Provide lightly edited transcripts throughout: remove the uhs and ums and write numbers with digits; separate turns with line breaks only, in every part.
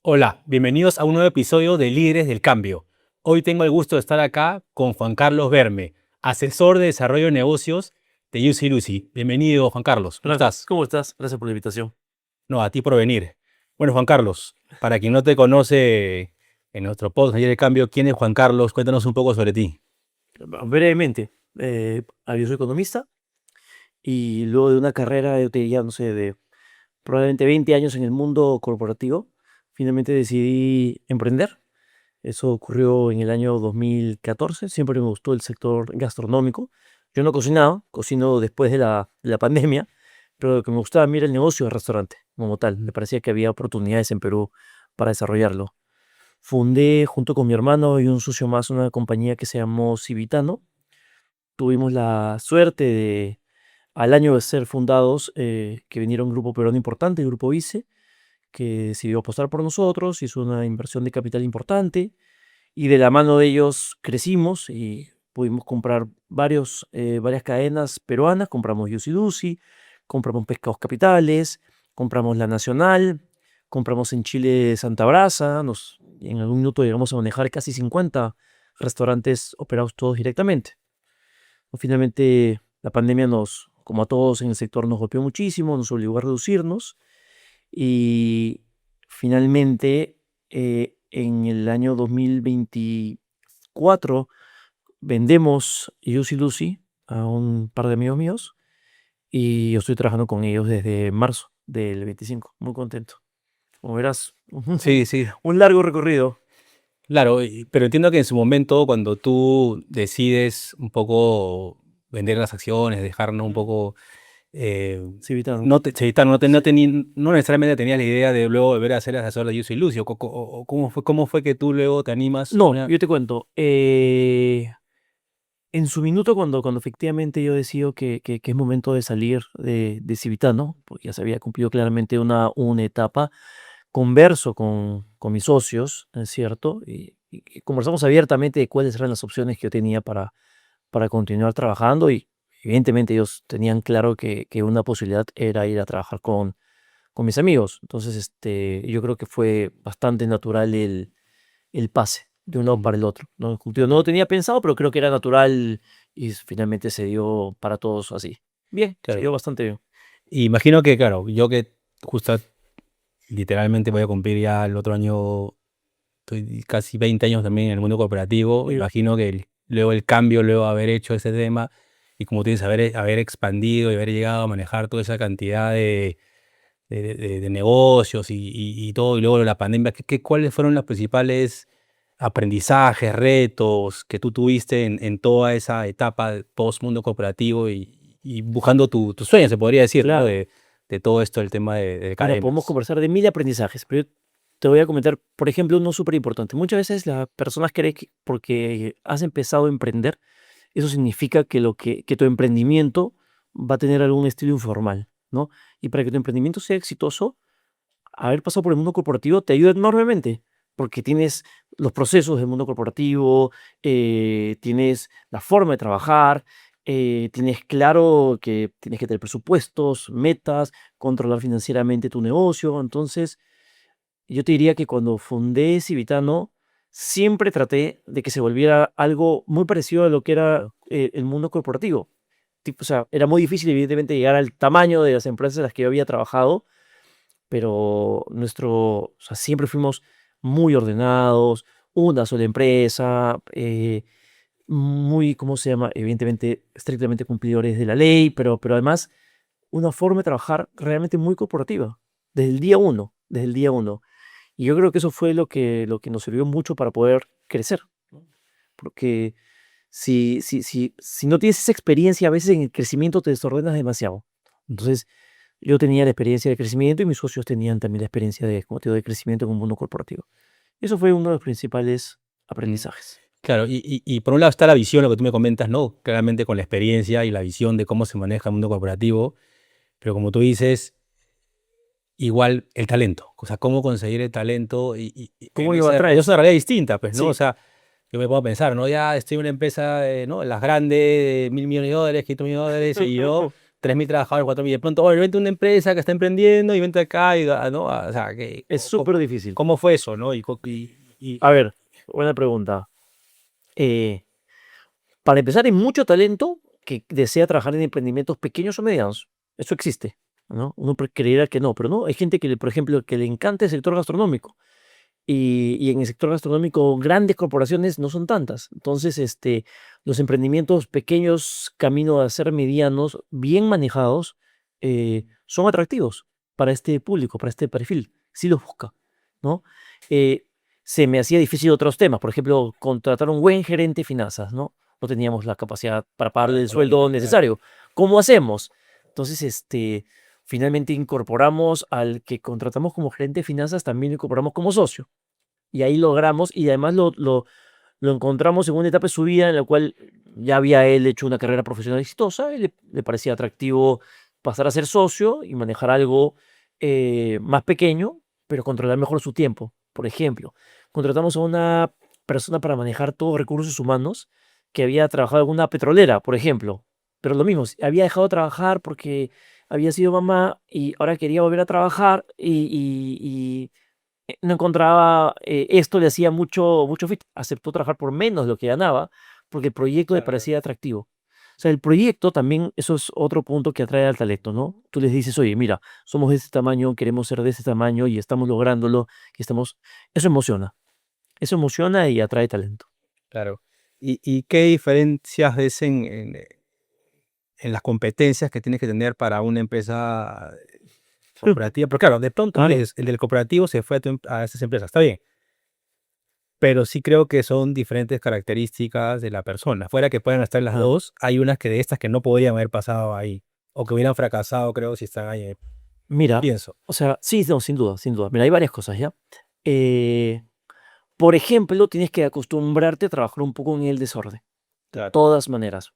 Hola, bienvenidos a un nuevo episodio de Líderes del Cambio. Hoy tengo el gusto de estar acá con Juan Carlos Berme, asesor de desarrollo de negocios de UC Lucy. Bienvenido, Juan Carlos. ¿Cómo
Hola,
estás?
¿cómo estás? Gracias por la invitación.
No, a ti por venir. Bueno, Juan Carlos, para quien no te conoce en nuestro podcast Líderes del Cambio, ¿quién es Juan Carlos? Cuéntanos un poco sobre ti.
Brevemente, yo soy economista y luego de una carrera, yo te diría, no sé, de probablemente 20 años en el mundo corporativo, finalmente decidí emprender. Eso ocurrió en el año 2014. Siempre me gustó el sector gastronómico. Yo no cocinaba, cocino después de la pandemia, pero lo que me gustaba a mí era el negocio de restaurante como tal. Me parecía que había oportunidades en Perú para desarrollarlo. Fundé junto con mi hermano y un socio más una compañía que se llamó Civitano. Tuvimos la suerte de, al año de ser fundados, que viniera un grupo peruano importante, el Grupo Vice, que decidió apostar por nosotros, hizo una inversión de capital importante y de la mano de ellos crecimos y pudimos comprar varias cadenas peruanas. Compramos Yusi Dusi, compramos Pescados Capitales, compramos La Nacional, compramos en Chile Santa Brasa. En algún minuto llegamos a manejar casi 50 restaurantes operados todos directamente. Finalmente, la pandemia como a todos en el sector, nos golpeó muchísimo, nos obligó a reducirnos y finalmente, en el año 2024 vendemos Juicy Lucy a un par de amigos míos y yo estoy trabajando con ellos desde marzo del 25. Muy contento. Como verás,
Sí, sí,
un largo recorrido.
claro, pero entiendo que en su momento, cuando tú decides un poco vender las acciones, dejarnos un poco
Sí, Vitano.
no, Cheitano,
Sí.
no necesariamente tenías la idea de luego volver a ser asesor de Yuso y Lucio. O cómo fue que tú luego te animas?
No, yo te cuento. En su minuto, cuando efectivamente yo decido que es momento de salir de Civitano, porque ya se había cumplido claramente una etapa, converso con mis socios, ¿es cierto? Y conversamos abiertamente de cuáles eran las opciones que yo tenía para continuar trabajando y evidentemente ellos tenían claro que una posibilidad era ir a trabajar con mis amigos. Entonces, yo creo que fue bastante natural el pase de un lado
Mm.
para el otro, ¿no? Como te digo, no lo tenía pensado, pero creo que era natural y finalmente se dio para todos así. Bien, se
Claro.
dio bastante bien.
Imagino que, claro, yo que justo literalmente voy a cumplir ya el otro año, estoy casi 20 años también en el mundo corporativo.
Mira,
Imagino que luego el cambio, luego haber hecho ese tema y como tú dices, haber expandido y haber llegado a manejar toda esa cantidad de negocios y todo, y luego la pandemia, ¿cuáles fueron los principales aprendizajes, retos que tú tuviste en toda esa etapa post mundo corporativo y buscando tu sueño, se podría decir, ¿no?
claro.
De todo esto, el tema de
Mira, podemos
cadenas.
conversar de mil aprendizajes, pero yo te voy a comentar, por ejemplo, uno súper importante. Muchas veces las personas creen que porque has empezado a emprender, eso significa que tu emprendimiento va a tener algún estilo informal, ¿no? Y para que tu emprendimiento sea exitoso, haber pasado por el mundo corporativo te ayuda enormemente, porque tienes los procesos del mundo corporativo, tienes la forma de trabajar, tienes claro que tienes que tener presupuestos, metas, controlar financieramente tu negocio. Entonces, yo te diría que cuando fundé Civitano, siempre traté de que se volviera algo muy parecido a lo que era el mundo corporativo. O sea, era muy difícil, evidentemente, llegar al tamaño de las empresas en las que yo había trabajado, pero o sea, siempre fuimos muy ordenados, una sola empresa, muy, ¿cómo se llama? Evidentemente, estrictamente cumplidores de la ley, pero además una forma de trabajar realmente muy corporativa, desde el día uno. Y yo creo que eso fue lo que nos sirvió mucho para poder crecer, ¿no? Porque si no tienes esa experiencia, a veces en el crecimiento te desordenas demasiado. Entonces, yo tenía la experiencia de crecimiento y mis socios tenían también la experiencia de, como te digo, de crecimiento en un mundo corporativo. Eso fue uno de los principales
Mm.
aprendizajes.
Claro, y por un lado está la visión, lo que tú me comentas, ¿no? Claramente con la experiencia y la visión de cómo se maneja el mundo corporativo, pero como tú dices, igual el talento, o sea, cómo conseguir el talento y
¿Cómo iba
ya es
atrás?
una realidad distinta, pues, ¿no? O
Sí,
sea, yo me puedo pensar, ¿no? Ya estoy en una empresa, ¿no? Las grandes, de $1.000 millones, $500 millones, y yo 3.000 trabajadores, 4.000, de pronto, oye, vente a una empresa que está emprendiendo y vente acá, y, ¿no? O sea,
Es súper difícil.
¿cómo fue eso, no?
A ver, buena pregunta. Para empezar, hay mucho talento que desea trabajar en emprendimientos pequeños o medianos. Eso existe, ¿no? Uno creerá que no, pero no. Hay gente que, por ejemplo, que le encanta el sector gastronómico. Y en el sector gastronómico, grandes corporaciones no son tantas. Entonces, los emprendimientos pequeños, camino a ser medianos, bien manejados, son atractivos para este público, para este perfil. Sí los busca, ¿no? Eh, Se me hacía difícil otros temas. Por ejemplo, contratar un buen gerente de finanzas, ¿no? No teníamos la capacidad para pagarle el sueldo necesario. ¿Cómo hacemos? Entonces, finalmente incorporamos al que contratamos como gerente de finanzas, también lo incorporamos como socio. Y ahí logramos, y además lo encontramos en una etapa de su vida en la cual ya había él hecho una carrera profesional exitosa, y le parecía atractivo pasar a ser socio y manejar algo más pequeño, pero controlar mejor su tiempo. Por ejemplo, contratamos a una persona para manejar todos recursos humanos que había trabajado en una petrolera, por ejemplo. Pero lo mismo, había dejado de trabajar porque había sido mamá y ahora quería volver a trabajar y no encontraba, esto le hacía mucho fit. Aceptó trabajar por menos de lo que ganaba porque el proyecto le parecía atractivo. O sea, el proyecto también, eso es otro punto que atrae al talento, ¿no? Tú les dices, oye, mira, somos de este tamaño, queremos ser de este tamaño y estamos lográndolo, que estamos... Eso emociona y atrae talento.
Claro. ¿Y qué diferencias ves en las competencias que tienes que tener para una empresa cooperativa? Pero claro, de pronto
Claro.
el del cooperativo se fue a esas empresas, está bien, pero sí creo que son diferentes características de la persona. Fuera que puedan estar las
Ajá.
dos, hay unas que de estas que no podrían haber pasado ahí, o que hubieran fracasado, creo, si están ahí.
Mira,
Pienso.
o sea, sí, no, sin duda, sin duda. Mira, hay varias cosas, ¿ya? Eh, por ejemplo, tienes que acostumbrarte a trabajar un poco en el desorden, de
Claro.
todas maneras.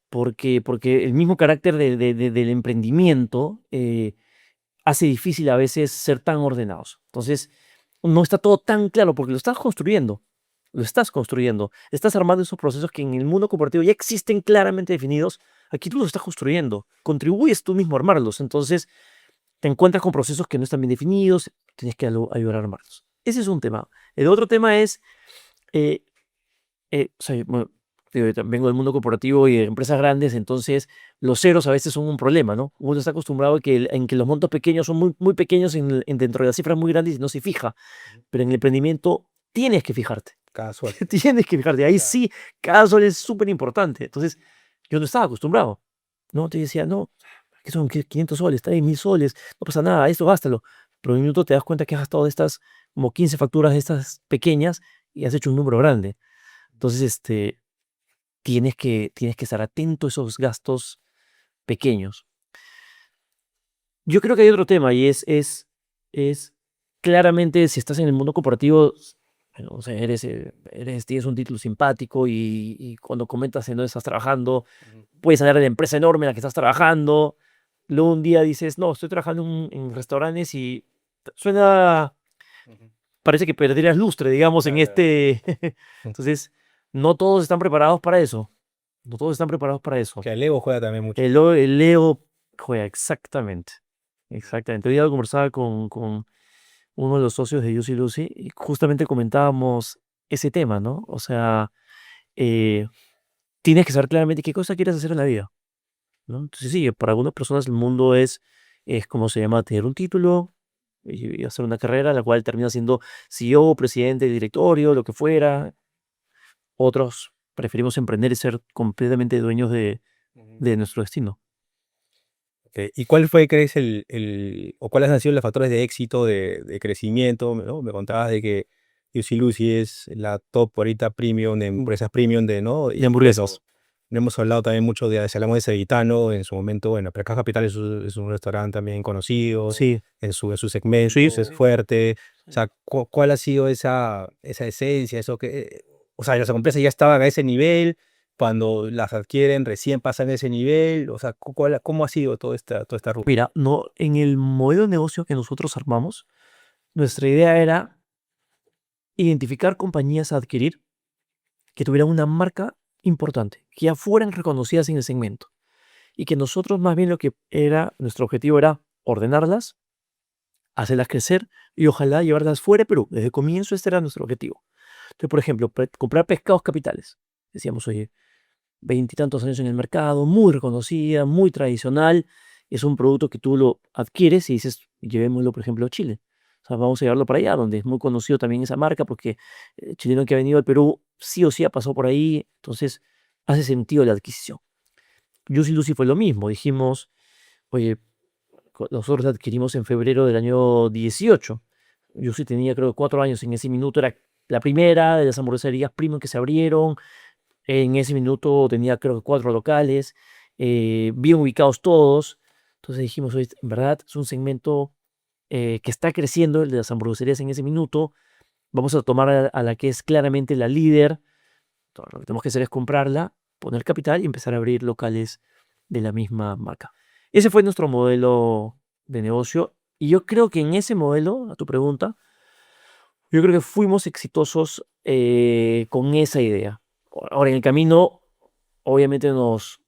Porque el mismo carácter del emprendimiento hace difícil a veces ser tan ordenados. Entonces, no está todo tan claro porque lo estás construyendo. Lo estás construyendo. Estás armando esos procesos que en el mundo corporativo ya existen claramente definidos. Aquí tú los estás construyendo. Contribuyes tú mismo a armarlos. Entonces, te encuentras con procesos que no están bien definidos. Tienes que ayudar a armarlos. Ese es un tema. El otro tema es eh, o sea, bueno, digo, yo vengo del mundo corporativo y de empresas grandes, entonces los ceros a veces son un problema, ¿no? Uno está acostumbrado a que, en que los montos pequeños son muy pequeños dentro de las cifras muy grandes y no se fija, pero en el emprendimiento tienes que fijarte,
Cada suerte.
tienes que fijarte. Ahí
Claro.
sí, cada sol es súper importante. Entonces, yo no estaba acostumbrado, ¿no? Te decía, no, que son 500 soles, está bien, 1000 soles, no pasa nada, esto gástalo. Pero en un minuto te das cuenta que has gastado de estas como 15 facturas de estas pequeñas y has hecho un número grande. Entonces, tienes que estar atento a esos gastos pequeños. Yo creo que hay otro tema y es claramente si estás en el mundo corporativo, o sea, tienes un título simpático y cuando comentas en dónde estás trabajando,
Ujú.
puedes hablar de la empresa enorme en la que estás trabajando. Luego un día dices, no, estoy trabajando en restaurantes y suena,
Ujú.
parece que perderías lustre, digamos, en
Claro.
Entonces, no todos están preparados para eso. No todos están preparados para eso.
Que el ego juega también mucho.
El Leo juega exactamente. Exactamente. Hoy día conversaba con uno de los socios de Juicy Lucy y justamente comentábamos ese tema, ¿no? O sea, eh, tienes que saber claramente qué cosa quieres hacer en la vida, ¿no? Entonces, sí, para algunas personas el mundo es como se llama, tener un título y hacer una carrera, la cual termina siendo CEO, presidente, directorio, lo que fuera. Otros preferimos emprender y ser completamente dueños
Ujú.
de nuestro destino.
Ok, ¿y cuál fue, crees, o cuáles han sido los factores de éxito, de crecimiento, ¿no? Me contabas de que Juicy Lucy es la top ahorita premium de
Mm,
empresas premium de, ¿no?
de
Y
hamburguesas.
bueno, no hemos hablado también mucho si hablamos de Cevitano, en su momento, bueno, Percas Capital es un restaurante también conocido,
Sí,
en su segmento,
sí,
es fuerte. O sea, ¿cuál ha sido esa esencia, eso que, o sea, las empresas ya estaban a ese nivel? Cuando las adquieren, recién pasan ese nivel, o sea, ¿cómo ha sido toda esta ruta?
mira, no, en el modelo de negocio que nosotros armamos, nuestra idea era identificar compañías a adquirir que tuvieran una marca importante, que ya fueran reconocidas en el segmento y que nosotros más bien nuestro objetivo era ordenarlas, hacerlas crecer y ojalá llevarlas fuera de Perú. Desde el comienzo este era nuestro objetivo. Entonces, por ejemplo, comprar pescados capitales. Decíamos, oye, veintitantos años en el mercado, muy reconocida, muy tradicional. Es un producto que tú lo adquieres y dices, llevémoslo, por ejemplo, a Chile. O sea, vamos a llevarlo para allá, donde es muy conocido también esa marca, porque el chileno que ha venido al Perú sí o sí ha pasado por ahí, entonces hace sentido la adquisición. Juicy Lucy fue lo mismo, dijimos, oye, nosotros la adquirimos en febrero del año 18. Juicy tenía creo 4 años en ese minuto, era la primera de las hamburgueserías premium que se abrieron. En ese minuto tenía creo que 4 locales, bien ubicados todos. Entonces dijimos, oye, en verdad es un segmento que está creciendo, el de las hamburgueserías en ese minuto. Vamos a tomar a la que es claramente la líder. Todo lo que tenemos que hacer es comprarla, poner capital y empezar a abrir locales de la misma marca. Ese fue nuestro modelo de negocio. Y yo creo que en ese modelo, a tu pregunta, yo creo que fuimos exitosos con esa idea. Ahora, en el camino, obviamente nos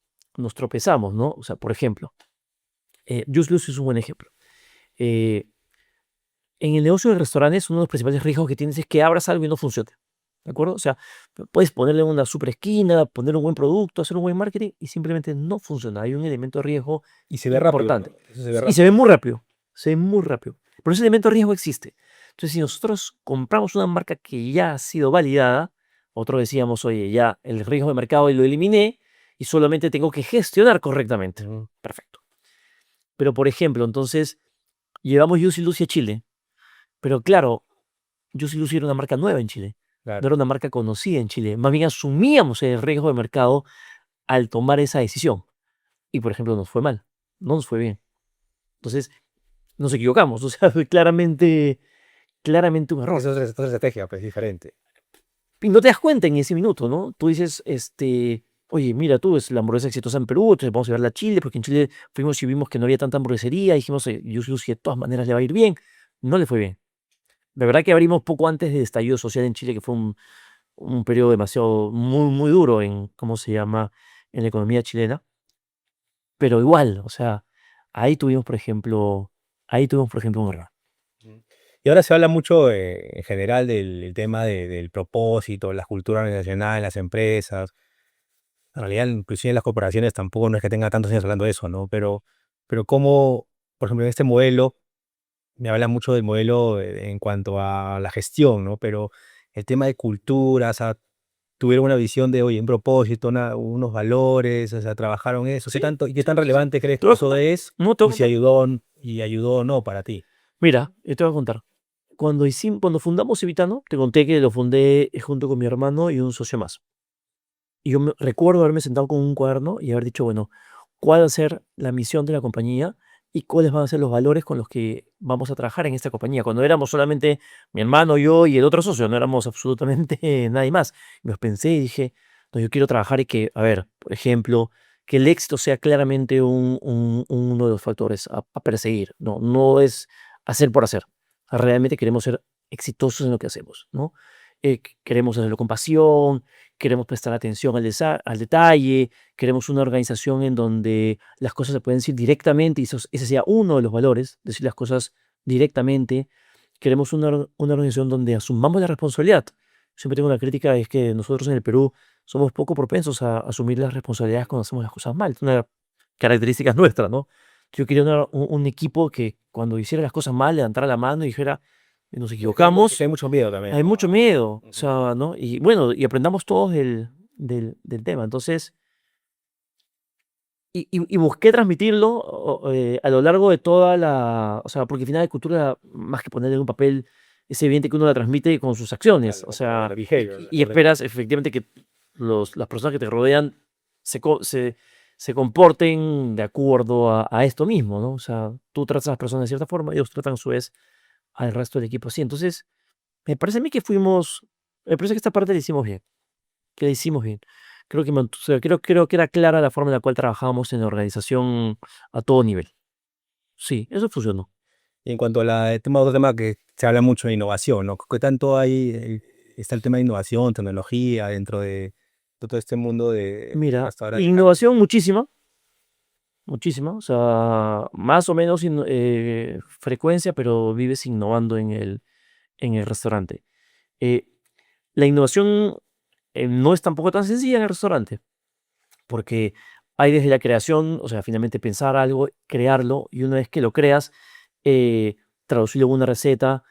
tropezamos, ¿no? O sea, por ejemplo, Juice Lucy es un buen ejemplo. Eh, en el negocio de restaurantes, uno de los principales riesgos que tienes es que abras algo y no funcione. ¿De acuerdo? O sea, puedes ponerle una super esquina, poner un buen producto, hacer un buen marketing y simplemente no funciona. Hay un elemento de riesgo
Y se ve rápido,
importante.
¿no? Eso se ve
Y se
rápido.
ve muy rápido. Se ve muy rápido. Pero ese elemento de riesgo existe. Entonces, si nosotros compramos una marca que ya ha sido validada, otros decíamos, oye, ya el riesgo de mercado lo eliminé y solamente tengo que gestionar correctamente. Perfecto. Pero, por ejemplo, entonces, llevamos Juicy Lucy a Chile. Pero claro, Juicy Lucy era una marca nueva en Chile. No
Claro.
era una marca conocida en Chile. Más bien asumíamos el riesgo de mercado al tomar esa decisión. Y, por ejemplo, nos fue mal. No nos fue bien. Entonces, nos equivocamos. O sea, fue claramente un error.
Eso es otra estrategia, pues diferente.
Y no te das cuenta en ese minuto, ¿no? Tú dices, oye, mira tú, es la hamburguesa exitosa en Perú, entonces vamos a llevarla a Chile, porque en Chile fuimos y vimos que no había tanta hamburguesería, dijimos, Juicy Lucy de todas maneras le va a ir bien. No le fue bien. De verdad que abrimos poco antes del estallido social en Chile, que fue un periodo demasiado, muy, muy duro en, ¿cómo se llama?, en la economía chilena. Pero igual, o sea, ahí tuvimos, por ejemplo, un error.
Ujú. Y ahora se habla mucho en general del tema del propósito, la cultura organizacional en las empresas. En realidad, inclusive en las corporaciones tampoco no es que tenga tantos años hablando de eso, ¿no? Pero cómo, por ejemplo, en este modelo, me habla mucho del modelo en cuanto a la gestión, ¿no? Pero el tema de cultura, o sea, tuvieron una visión de, oye, un propósito, unos valores, o sea, trabajaron eso. ¿Qué
Sí,
tanto, y qué tan
sí, sí.
relevante crees
Te
que
voy a
eso
contar.
es?
No te voy
Y
a
si
contar.
ayudó o no para ti.
Mira, yo te voy a contar. Cuando fundamos Evitano, te conté que lo fundé junto con mi hermano y un socio más. Y yo recuerdo haberme sentado con un cuaderno y haber dicho, bueno, ¿cuál va a ser la misión de la compañía y cuáles van a ser los valores con los que vamos a trabajar en esta compañía? Cuando éramos solamente mi hermano, yo y el otro socio, no éramos absolutamente nadie más. Y los pensé y dije, no, yo quiero trabajar y que, a ver, por ejemplo, que el éxito sea claramente uno de los factores a perseguir. No, no es hacer por hacer. Realmente queremos ser exitosos en lo que hacemos, ¿no? Queremos hacerlo con pasión, queremos prestar atención al detalle, queremos una organización en donde las cosas se pueden decir directamente y ese sea uno de los valores, decir las cosas directamente. Queremos una organización donde asumamos la responsabilidad. Siempre tengo una crítica, es que nosotros en el Perú somos poco propensos a asumir las responsabilidades cuando hacemos las cosas mal. Es una característica nuestra, ¿no? Yo quería un equipo que cuando hiciera las cosas mal levantara la mano y dijera, nos
Es que
equivocamos,
hay mucho miedo también,
hay
¿no?
mucho miedo, o
Ujú.
sea, ¿no? Y bueno, y aprendamos todos del tema. Entonces, y busqué transmitirlo a lo largo de toda o sea, porque al final de cultura, más que ponerle en un papel, es evidente que uno la transmite con sus acciones,
Claro,
o
con
sea,
el behavior,
y esperas efectivamente que las personas que te rodean se comporten de acuerdo a esto mismo, ¿no? O sea, tú tratas a las personas de cierta forma, ellos tratan a su vez al resto del equipo así. Entonces, me parece a mí me parece que esta parte la hicimos bien, que la hicimos bien. Creo que, o sea, creo que era clara la forma en la cual trabajábamos en la organización a todo nivel. Sí, eso funcionó.
Y en cuanto a otro tema que se habla mucho de innovación, ¿no? ¿Qué tanto hay, está el tema de innovación, tecnología dentro de todo este mundo de
Mira,
hasta ahora de cambio?
innovación muchísima, muchísima, o sea, más o menos frecuencia, pero vives innovando en el restaurante. Eh, la innovación no es tampoco tan sencilla en el restaurante, porque hay desde la creación, o sea, finalmente pensar algo, crearlo, y una vez que lo creas, eh, traducirlo en una receta,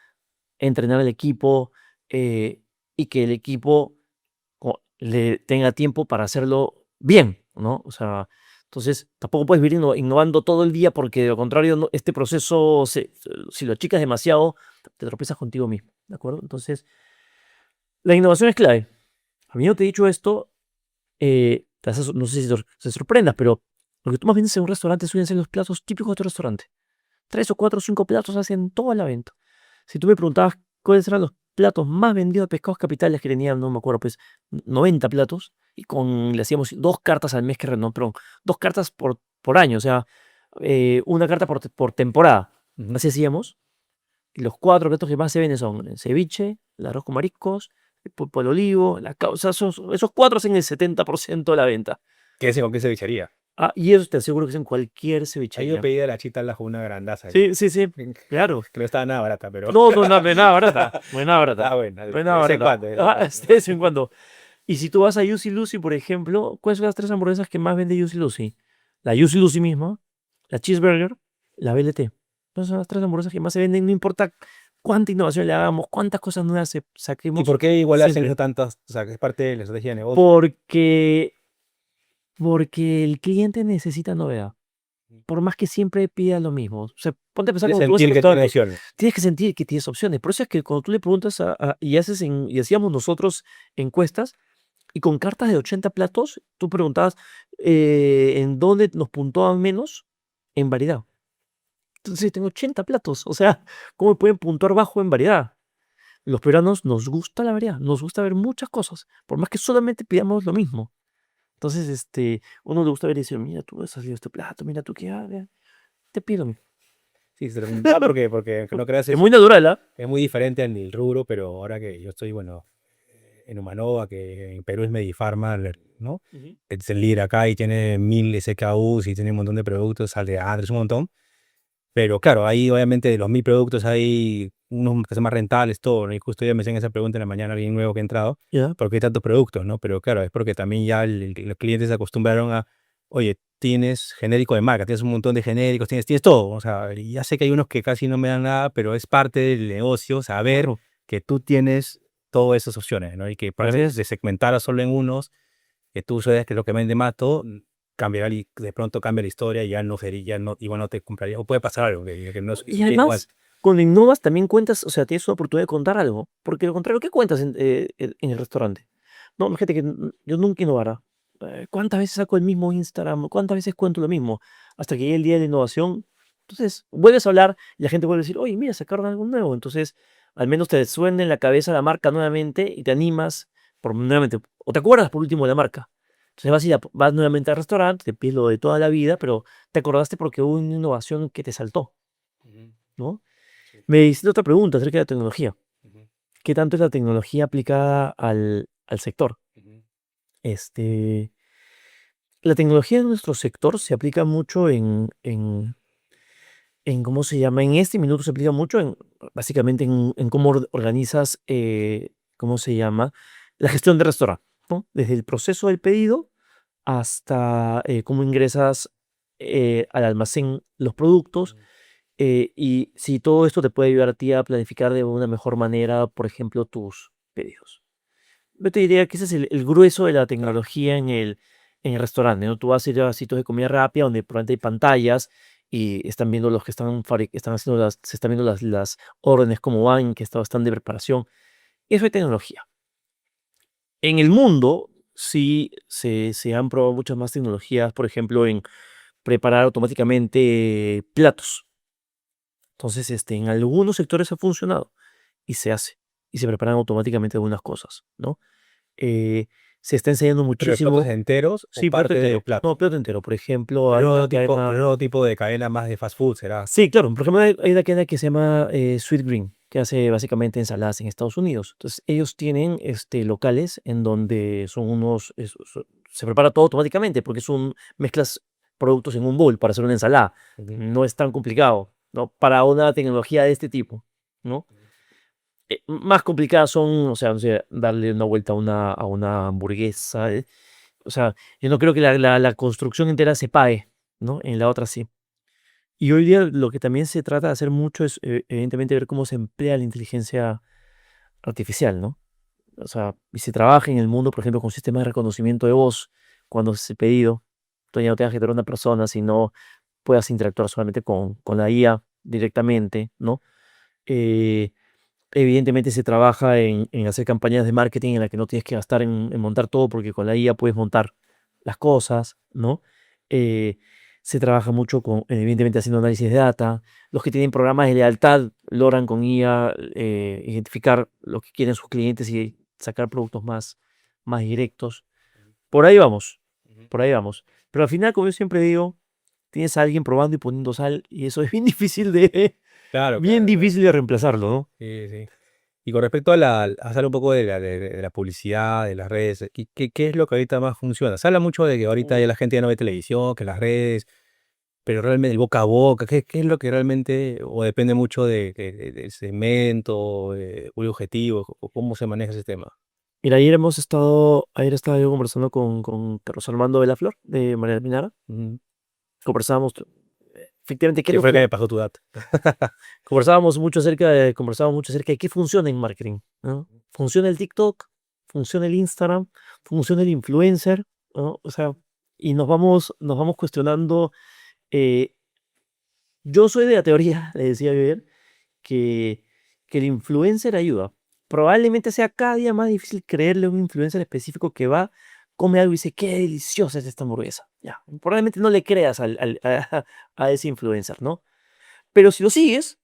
entrenar al equipo, y que el equipo le tenga tiempo para hacerlo bien, ¿no? O sea, entonces tampoco puedes vivir innovando todo el día porque de lo contrario este proceso, si lo achicas demasiado, te tropezas contigo mismo, ¿de acuerdo? Entonces, la innovación es clave. Habiéndote dicho esto, no sé si se sorprendas, pero lo que tú más vendes en un restaurante suelen ser los platos típicos de tu restaurante. 3 o 4 o 5 platos hacen toda la venta. Si tú me preguntabas cuáles eran los platos más vendidos de Pescados Capitales, que tenían, no me acuerdo, pues 90 platos, y le hacíamos 2 cartas al mes, no, perdón, 2 cartas por año, o sea, una carta por temporada. Así hacíamos. Y los 4 platos que más se venden son el ceviche, el arroz con mariscos, el pulpo al olivo, la causa. Esos 4 hacen el 70% de la venta.
Con qué cevichería?
Y eso te aseguro que es en cualquier
Ahí yo
cevichería.
pedí de la chita la una grandaza.
Sí, sí, sí,
Que
claro.
no estaba nada barata, pero.
No, no, no, no es nada barata. No es nada barata.
Está buena.
No
De
es nada
vez en
barata.
cuando.
De vez en cuando. Y si tú vas a Juicy Lucy, por ejemplo, ¿cuáles son las 3 hamburguesas que más vende Juicy Lucy? La Juicy Lucy misma, la Cheeseburger, la BLT. Esas son las 3 hamburguesas que más se venden, no importa cuánta innovación le hagamos, cuántas cosas nuevas
¿Y
saquemos,
por qué igual hacen
siempre.
eso tantas? O sea, que es parte de la estrategia de negocio.
Porque, porque el cliente necesita novedad. Por más que siempre pida lo mismo. O sea, ponte a pensar
Quiere
cuando tú vas al
sentir que tiene
restaurante,
opciones.
tienes que sentir que tienes opciones. Por eso es que cuando tú le preguntas y hacíamos nosotros encuestas, y con cartas de 80 platos, tú preguntabas en dónde nos puntuaban menos en variedad. Entonces, tengo 80 platos. O sea, ¿cómo me pueden puntuar bajo en variedad? Los peruanos nos gusta la variedad, nos gusta ver muchas cosas, por más que solamente pidamos lo mismo. Entonces, uno le gusta ver y decir, mira, tú has salido este plato, mira tú qué hagas, te pido.
Sí, se lo preguntaba porque aunque no creas
Es muy natural, ¿ah?
es muy diferente en el rubro, pero ahora que yo estoy, bueno, en Humanova, que en Perú es Medifarma, ¿no?
Ujú.
Es el líder acá y tiene 1000 SKUs y tiene un montón de productos, sale Andrés, un montón. Pero claro, ahí obviamente de los 1000 productos hay unos que son más rentables, todo, ¿no? Y justo ya me hacían esa pregunta en la mañana, alguien nuevo que ha entrado,
Ya.
¿por qué hay tantos productos, no? Pero claro, es porque también ya los clientes se acostumbraron a, oye, tienes genérico de marca, tienes un montón de genéricos, tienes todo. O sea, y ya sé que hay unos que casi no me dan nada, pero es parte del negocio saber
Claro.
que tú tienes todas esas opciones, ¿no? Y que por
Así
veces
es.
de segmentar solo en unos, que tú sabes que es lo que vende más todo, cambiará, de pronto cambia la historia y ya no sería, ya no, igual no te compraría, o puede pasar algo que no es
Y
igual.
además, cuando innovas también cuentas, o sea, tienes una oportunidad de contar algo. Porque de lo contrario, ¿qué cuentas en el restaurante? No, imagínate que yo nunca innovara. ¿Cuántas veces saco el mismo Instagram? ¿Cuántas veces cuento lo mismo? Hasta que llegue el día de la innovación. Entonces, vuelves a hablar y la gente vuelve a decir, oye, mira, sacaron algo nuevo. Entonces, al menos te suena en la cabeza la marca nuevamente y te animas nuevamente. O te acuerdas por último de la marca. Entonces vas nuevamente al restaurante, te pides lo de toda la vida, pero te acordaste porque hubo una innovación que te saltó,
Ujú,
¿no?
sí,
Me hiciste otra pregunta acerca de la tecnología.
ujú,
¿Qué tanto es la tecnología aplicada al sector?
ujú,
Este, la tecnología en nuestro sector se aplica mucho ¿cómo se llama? En este minuto se aplica mucho básicamente en cómo organizas, ¿cómo se llama? La gestión de restaurante, ¿no? Desde el proceso del pedido hasta cómo ingresas al almacén los productos.
ujú.
Y si todo esto te puede ayudar a ti a planificar de una mejor manera, por ejemplo, tus pedidos. Yo te diría que ese es el grueso de la tecnología en el restaurante, ¿no? Tú vas a ir a sitios de comida rápida donde probablemente hay pantallas y están viendo los que están haciendo se están viendo las órdenes cómo van, en qué estado están de preparación. Eso es tecnología. En el mundo sí se han probado muchas más tecnologías, por ejemplo, en preparar automáticamente platos. Entonces, en algunos sectores ha funcionado y se hace, y se preparan automáticamente algunas cosas, ¿no? Eh, se está enseñando
¿Pero de platos
muchísimo.
enteros o
Sí, plato
parte de los
entero. No,
platos?
plato entero. Por ejemplo, hay una
Pero
cadena.
no tipo de cadena más de fast food, será.
Sí, claro. Por ejemplo, hay una cadena que se llama Sweet Green, que hace básicamente ensaladas en Estados Unidos. Entonces, ellos tienen locales en donde son se prepara todo automáticamente porque son mezclas productos en un bowl para hacer una ensalada. No es tan complicado, ¿no? Para una tecnología de este tipo, ¿no? Más complicadas son, o sea, no sé, darle una vuelta a una hamburguesa. O sea, yo no creo que la construcción entera se pague, ¿no? En la otra sí. Y hoy día lo que también se trata de hacer mucho es, evidentemente, ver cómo se emplea la inteligencia artificial, ¿no? O sea, y se trabaja en el mundo, por ejemplo, con sistemas de reconocimiento de voz, cuando se pedido, tú ya no tengas que tener una persona, sino puedas interactuar solamente con la IA directamente, ¿no? Eh, Evidentemente se trabaja en hacer campañas de marketing en las que no tienes que gastar en montar todo, porque con la IA puedes montar las cosas, ¿no? Eh, Se trabaja mucho con, evidentemente, haciendo análisis de data. Los que tienen programas de lealtad logran con IA identificar lo que quieren sus clientes y sacar productos más directos. Por ahí vamos,
Ujú.
por ahí vamos. Pero al final, como yo siempre digo, tienes a alguien probando y poniendo sal, y eso es bien difícil
Claro,
bien
claro, claro.
difícil de reemplazarlo, ¿no?
Sí, sí. Y con respecto a hablar un poco de la publicidad, de las redes, ¿qué es lo que ahorita más funciona? Se habla mucho de que ahorita ya la gente ya no ve televisión, que las redes, pero realmente el boca a boca, ¿qué es lo que realmente, o depende mucho del segmento, un objetivo, o cómo se maneja ese tema?
Mira, ayer estaba yo conversando con Carlos Armando de la Flor, de María Minara.
Ujú.
Conversábamos, efectivamente,
Sí, fue el que me pasó tu dato.
conversábamos mucho acerca de qué funciona en marketing, ¿no? ¿Funciona el TikTok? ¿Funciona el Instagram? ¿Funciona el influencer? ¿No? O sea, y nos vamos cuestionando. eh, yo soy de la teoría, le decía yo ayer, que, que el influencer ayuda. Probablemente sea cada día más difícil creerle a un influencer específico que va, come algo y dice, qué deliciosa es esta hamburguesa. Ya, probablemente no le creas a ese influencer, ¿no? Pero si lo sigues,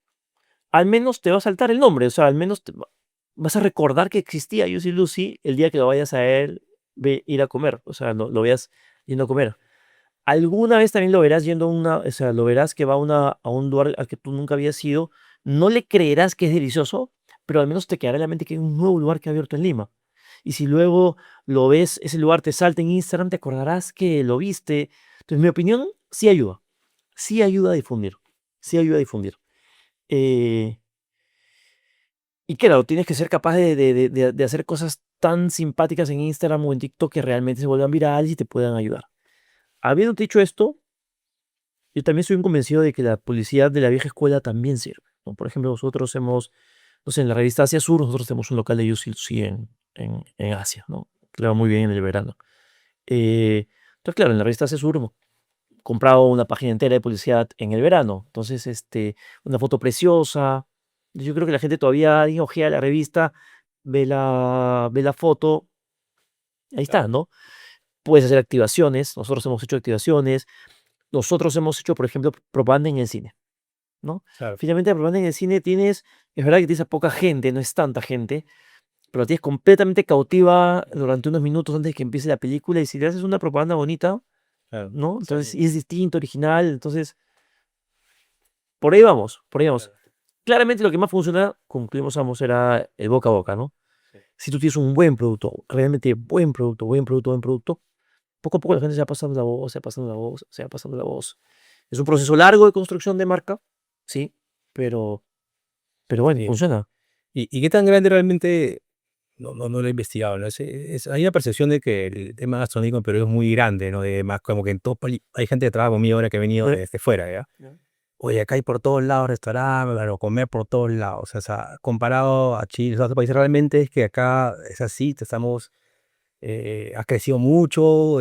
al menos te va a saltar el nombre, o sea, al menos vas a recordar que existía Juicy Lucy el día que lo vayas a él ir a comer, o sea, lo veas yendo a comer. Alguna vez también lo verás yendo a o sea, lo verás que va a un lugar al que tú nunca habías ido, no le creerás que es delicioso, pero al menos te quedará en la mente que hay un nuevo lugar que ha abierto en Lima. Y si luego lo ves, ese lugar te salta en Instagram, te acordarás que lo viste. Entonces, mi opinión, sí ayuda a difundir, sí ayuda a difundir. Eh, y claro, tienes que ser capaz de hacer cosas tan simpáticas en Instagram o en TikTok que realmente se vuelvan virales y te puedan ayudar. Habiendo dicho esto, yo también soy un convencido de que la publicidad de la vieja escuela también sirve, ¿no? Por ejemplo, nosotros no sé, en la revista Asia Sur, nosotros tenemos un local de Yusil sí en Asia, ¿no? Que le va muy bien en el verano. Entonces, claro, en la revista Asia Sur hemos comprado una página entera de publicidad en el verano. Entonces, una foto preciosa. Yo creo que la gente todavía ojea la revista, ve la foto, ahí está,
Claro,
¿no? Puedes hacer activaciones, nosotros hemos hecho activaciones, nosotros hemos hecho, por ejemplo, propaganda en el cine, ¿no?
claro.
Finalmente, la propaganda en el cine es verdad que tienes a poca gente, no es tanta gente, pero la tienes completamente cautiva durante unos minutos antes de que empiece la película y si le haces una propaganda bonita,
Claro.
¿no? Entonces,
Sí,
y es distinto, original, entonces, por ahí vamos, por ahí vamos.
claro.
Claramente lo que más funciona, concluimos ambos, era el boca a boca, ¿no?
Sí.
Si tú tienes un buen producto, realmente buen producto, buen producto, buen producto, poco a poco la gente se va pasando la voz, se va pasando la voz, se va pasando la voz. Es un proceso largo de construcción de marca, sí, pero, pero bueno,
Sí.
funciona.
¿Y qué tan grande realmente? No lo he investigado, ¿no? Hay una percepción de que el tema gastronómico en Perú es muy grande, ¿no? De más como que en todo hay gente que trabaja conmigo ahora que ha venido
Eh,
desde fuera, ¿ya?
Ya.
Oye, acá hay por todos lados restaurantes, bueno, comer por todos lados. O sea, comparado a Chile, a otros países, realmente es que acá es así, ha crecido mucho, ¿o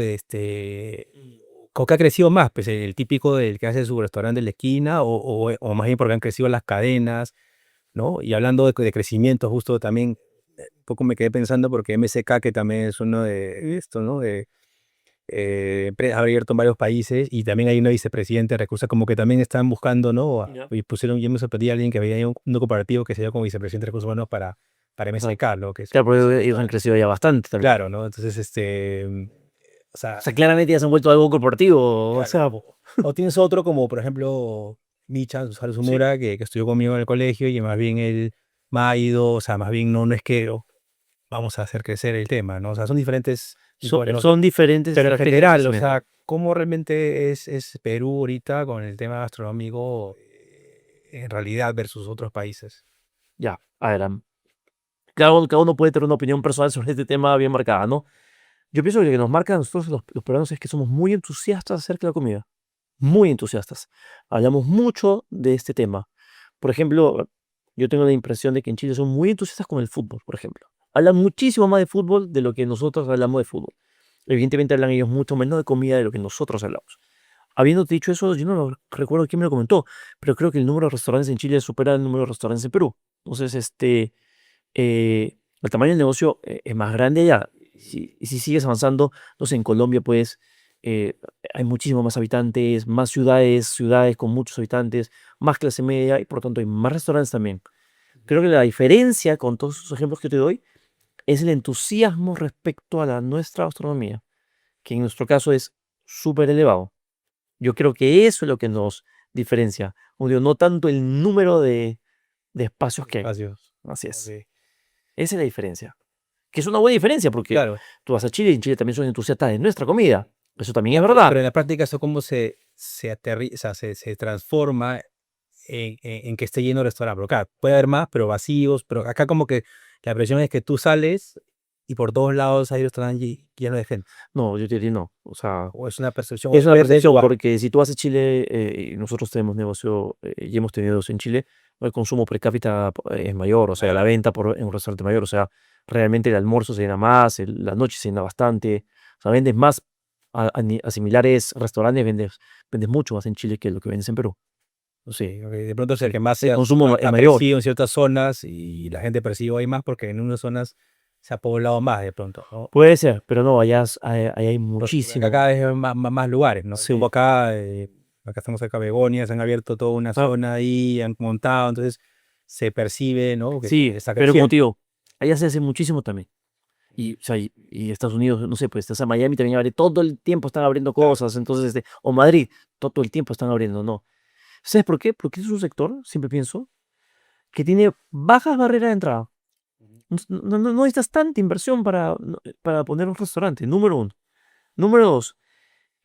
qué ha crecido más? Pues el típico del que hace su restaurante en la esquina, o más bien porque han crecido las cadenas, ¿no? Y hablando de crecimiento, justo también, un poco me quedé pensando porque MSK, que también es uno de esto, ¿no? Ha abierto en varios países y también hay una vicepresidenta de recursos, como que también están buscando, ¿no?
Ya.
Y pusieron, yo me sorprendí a alguien que veía un cooperativo que se dio como vicepresidente de recursos humanos para
Ajá.
MSK, ¿no? Que es,
Claro, porque ellos han crecido ya bastante también.
claro, ¿no? Entonces, o
O
sea,
sea, claramente ya se han vuelto algo corporativo, o
claro.
sea,
O tienes otro como, por ejemplo, Micha
sí.
Sumura, que estudió conmigo en el colegio y más bien él me ha ido, o sea, más bien no es que vamos a hacer crecer el tema, ¿no? O sea, son diferentes
Son,
tipos de negocios.
son diferentes
Pero en
estrategias de
general, o
crecimiento.
sea, ¿Cómo realmente es Perú ahorita con el tema gastronómico en realidad versus otros países?
Ya, a ver, claro, cada uno puede tener una opinión personal sobre este tema bien marcada, ¿no? Yo pienso que lo que nos marca a nosotros los peruanos es que somos muy entusiastas acerca de la comida, muy entusiastas. Hablamos mucho de este tema. Por ejemplo, yo tengo la impresión de que en Chile son muy entusiastas con el fútbol, por ejemplo. Hablan muchísimo más de fútbol de lo que nosotros hablamos de fútbol. Evidentemente hablan ellos mucho menos de comida de lo que nosotros hablamos. Habiendo dicho eso, yo no recuerdo quién me lo comentó, pero creo que el número de restaurantes en Chile supera el número de restaurantes en Perú. Entonces, el tamaño del negocio es más grande allá. Y si sigues avanzando, no sé, en Colombia, pues hay muchísimos más habitantes, más ciudades con muchos habitantes, más clase media y por lo tanto hay más restaurantes también. Creo que la diferencia con todos esos ejemplos que te doy es el entusiasmo respecto a la nuestra gastronomía, que en nuestro caso es súper elevado. Yo creo que eso es lo que nos diferencia. Como digo, no tanto el número de espacios que hay.
Espacios.
Así es.
Ok.
Esa es la diferencia. Que es una buena diferencia porque
Claro.
tú vas a Chile y en Chile también son entusiastas de nuestra comida. Eso también es
Pero
verdad.
en la práctica eso cómo se aterriza, se transforma en que esté lleno el restaurante. Pero claro, puede haber más, pero vacíos. Pero acá como que la presión es que tú sales y por todos lados hay restaurantes llenos de gente.
No, yo diría no. O sea,
O es una percepción.
es una
Puede ser
percepción
igual.
porque si tú vas a Chile y nosotros tenemos negocio y hemos tenido en Chile, el consumo per cápita es mayor, o sea, la venta en un restaurante mayor, o sea, realmente el almuerzo se llena más, la noche se llena bastante, o sea, vendes más a similares restaurantes, vendes mucho más en Chile que lo que vendes en Perú.
Sí, ok, de pronto es el que más
El
se
consumo es mayor.
apreciado en ciertas zonas y la gente percibe ahí más porque en unas zonas se ha poblado más de pronto, ¿no?
Puede ser, pero no, allá hay
Porque
muchísimo.
acá hay más lugares, ¿no?
Sí.
Como acá, acá estamos cerca de Begoña, se han abierto toda una
Ah,
zona ahí, han montado, entonces se percibe, ¿no? Que
sí,
está
pero como
creciendo.
te digo, allá se hace muchísimo también. Y, o sea, y Estados Unidos, no sé, pues estás a Miami también abre, todo el tiempo están abriendo cosas, entonces, o Madrid, todo el tiempo están abriendo, ¿no? ¿Sabes por qué? Porque es un sector, siempre pienso, que tiene bajas barreras de entrada. No necesitas tanta inversión para poner un restaurante, número uno. Número dos,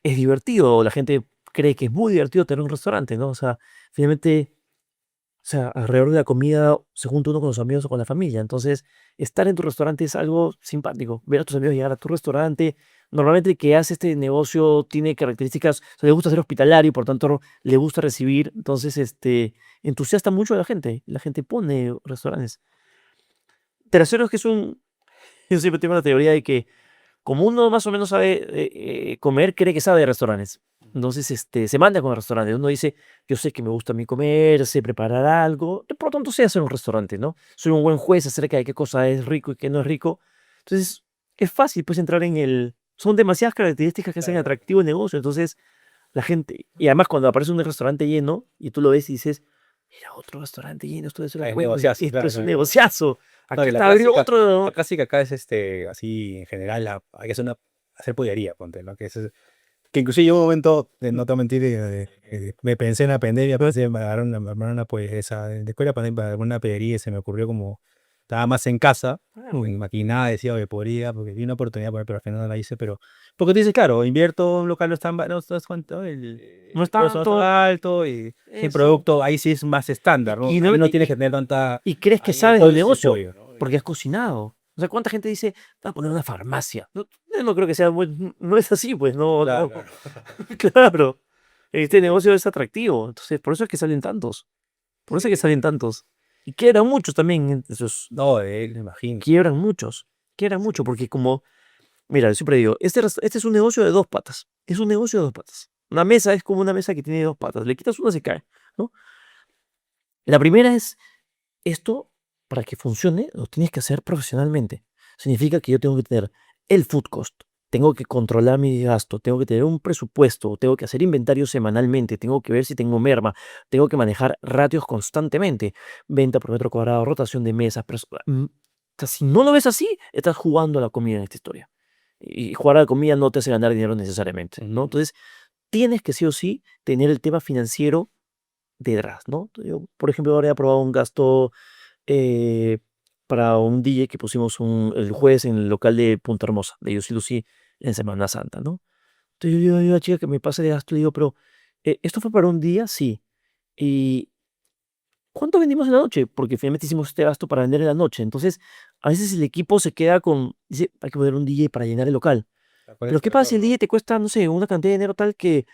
es divertido, la gente cree que es muy divertido tener un restaurante, ¿no? O sea, finalmente, o sea, alrededor de la comida se junta uno con los amigos o con la familia. Entonces, estar en tu restaurante es algo simpático. Ver a tus amigos llegar a tu restaurante. Normalmente el que hace este negocio tiene características, o sea, le gusta ser hospitalario, por tanto, le gusta recibir. Entonces, entusiasta mucho a la gente. La gente pone restaurantes. Tercero es que yo siempre tengo la teoría de que como uno más o menos sabe comer, cree que sabe de restaurantes. Entonces, se manda con el restaurante. Uno dice, yo sé que me gusta a mí comer, sé preparar algo, por lo tanto sé hacer un restaurante, ¿no? Soy un buen juez acerca de qué cosa es rico y qué no es rico. Entonces, es fácil, pues, entrar en el... Son demasiadas características que hacen
Claro.
atractivo el negocio. Entonces, la gente... Y además, cuando aparece un restaurante lleno y tú lo ves y dices, mira, otro restaurante lleno, esto es
Ah,
una
es
buena,
negociazo,
esto
claro,
es un
claro.
negociazo.
No,
Aquí
que
está abriendo otro,
la
¿no?
clásica acá es así en general, hay que hacer pollería, ponte, ¿no? Que inclusive yo un momento, no te voy a mentir, me pensé en la pandemia, pensé en armar una pues, esa, de escuela para armar una pedrería y se me ocurrió como, estaba más en casa, en maquinada, decía, oye, podría, porque vi una oportunidad, pero al final no la hice, pero, porque tú dices, claro, invierto un local, no está, no estás cuánto,
No es
el costo no
tanto
está alto y el
eso.
producto ahí sí es más estándar, ¿no?
Y,
Ahí
no,
no
y,
tienes que tener tanta,
y crees que
ahí el
sabes del
pollo es el
negocio
pollo, ¿no?
porque has cocinado. O sea, ¿cuánta gente dice, voy a poner una farmacia? No, yo no creo que sea muy, no es así, pues, no,
Claro,
no.
claro.
Claro. Este negocio es atractivo. Entonces, por eso es que salen tantos. Por eso es que
Sí.
salen tantos. Y quiebran muchos también. Esos,
No, me imagino.
quiebran muchos. Quiebran mucho porque como, mira, yo siempre digo, este es un negocio de dos patas. Es un negocio de dos patas. Una mesa es como una mesa que tiene dos patas. Le quitas una, se cae, ¿no? La primera es esto, para que funcione, lo tienes que hacer profesionalmente. Significa que yo tengo que tener el food cost, tengo que controlar mi gasto, tengo que tener un presupuesto, tengo que hacer inventario semanalmente, tengo que ver si tengo merma, tengo que manejar ratios constantemente, venta por metro cuadrado, rotación de mesas. O sea, si no lo ves así, estás jugando a la comida en esta historia. Y jugar a la comida no te hace ganar dinero necesariamente, ¿no? Entonces, tienes que sí o sí tener el tema financiero detrás, ¿no? Yo, por ejemplo, ahora he aprobado un gasto eh, para un DJ que pusimos el jueves en el local de Punta Hermosa, de Yusi Lucy, en Semana Santa, ¿no? Entonces yo digo a la chica que me pase de gasto, le digo, pero ¿esto fue para un día? Sí. ¿Y cuánto vendimos en la noche? Porque finalmente hicimos este gasto para vender en la noche. Entonces, a veces el equipo se queda con, dice, hay que poner un DJ para llenar el local.
¿Cuál
Pero
es
¿qué
el
pasa si el
retorno?
DJ te cuesta, no sé, una cantidad de dinero tal que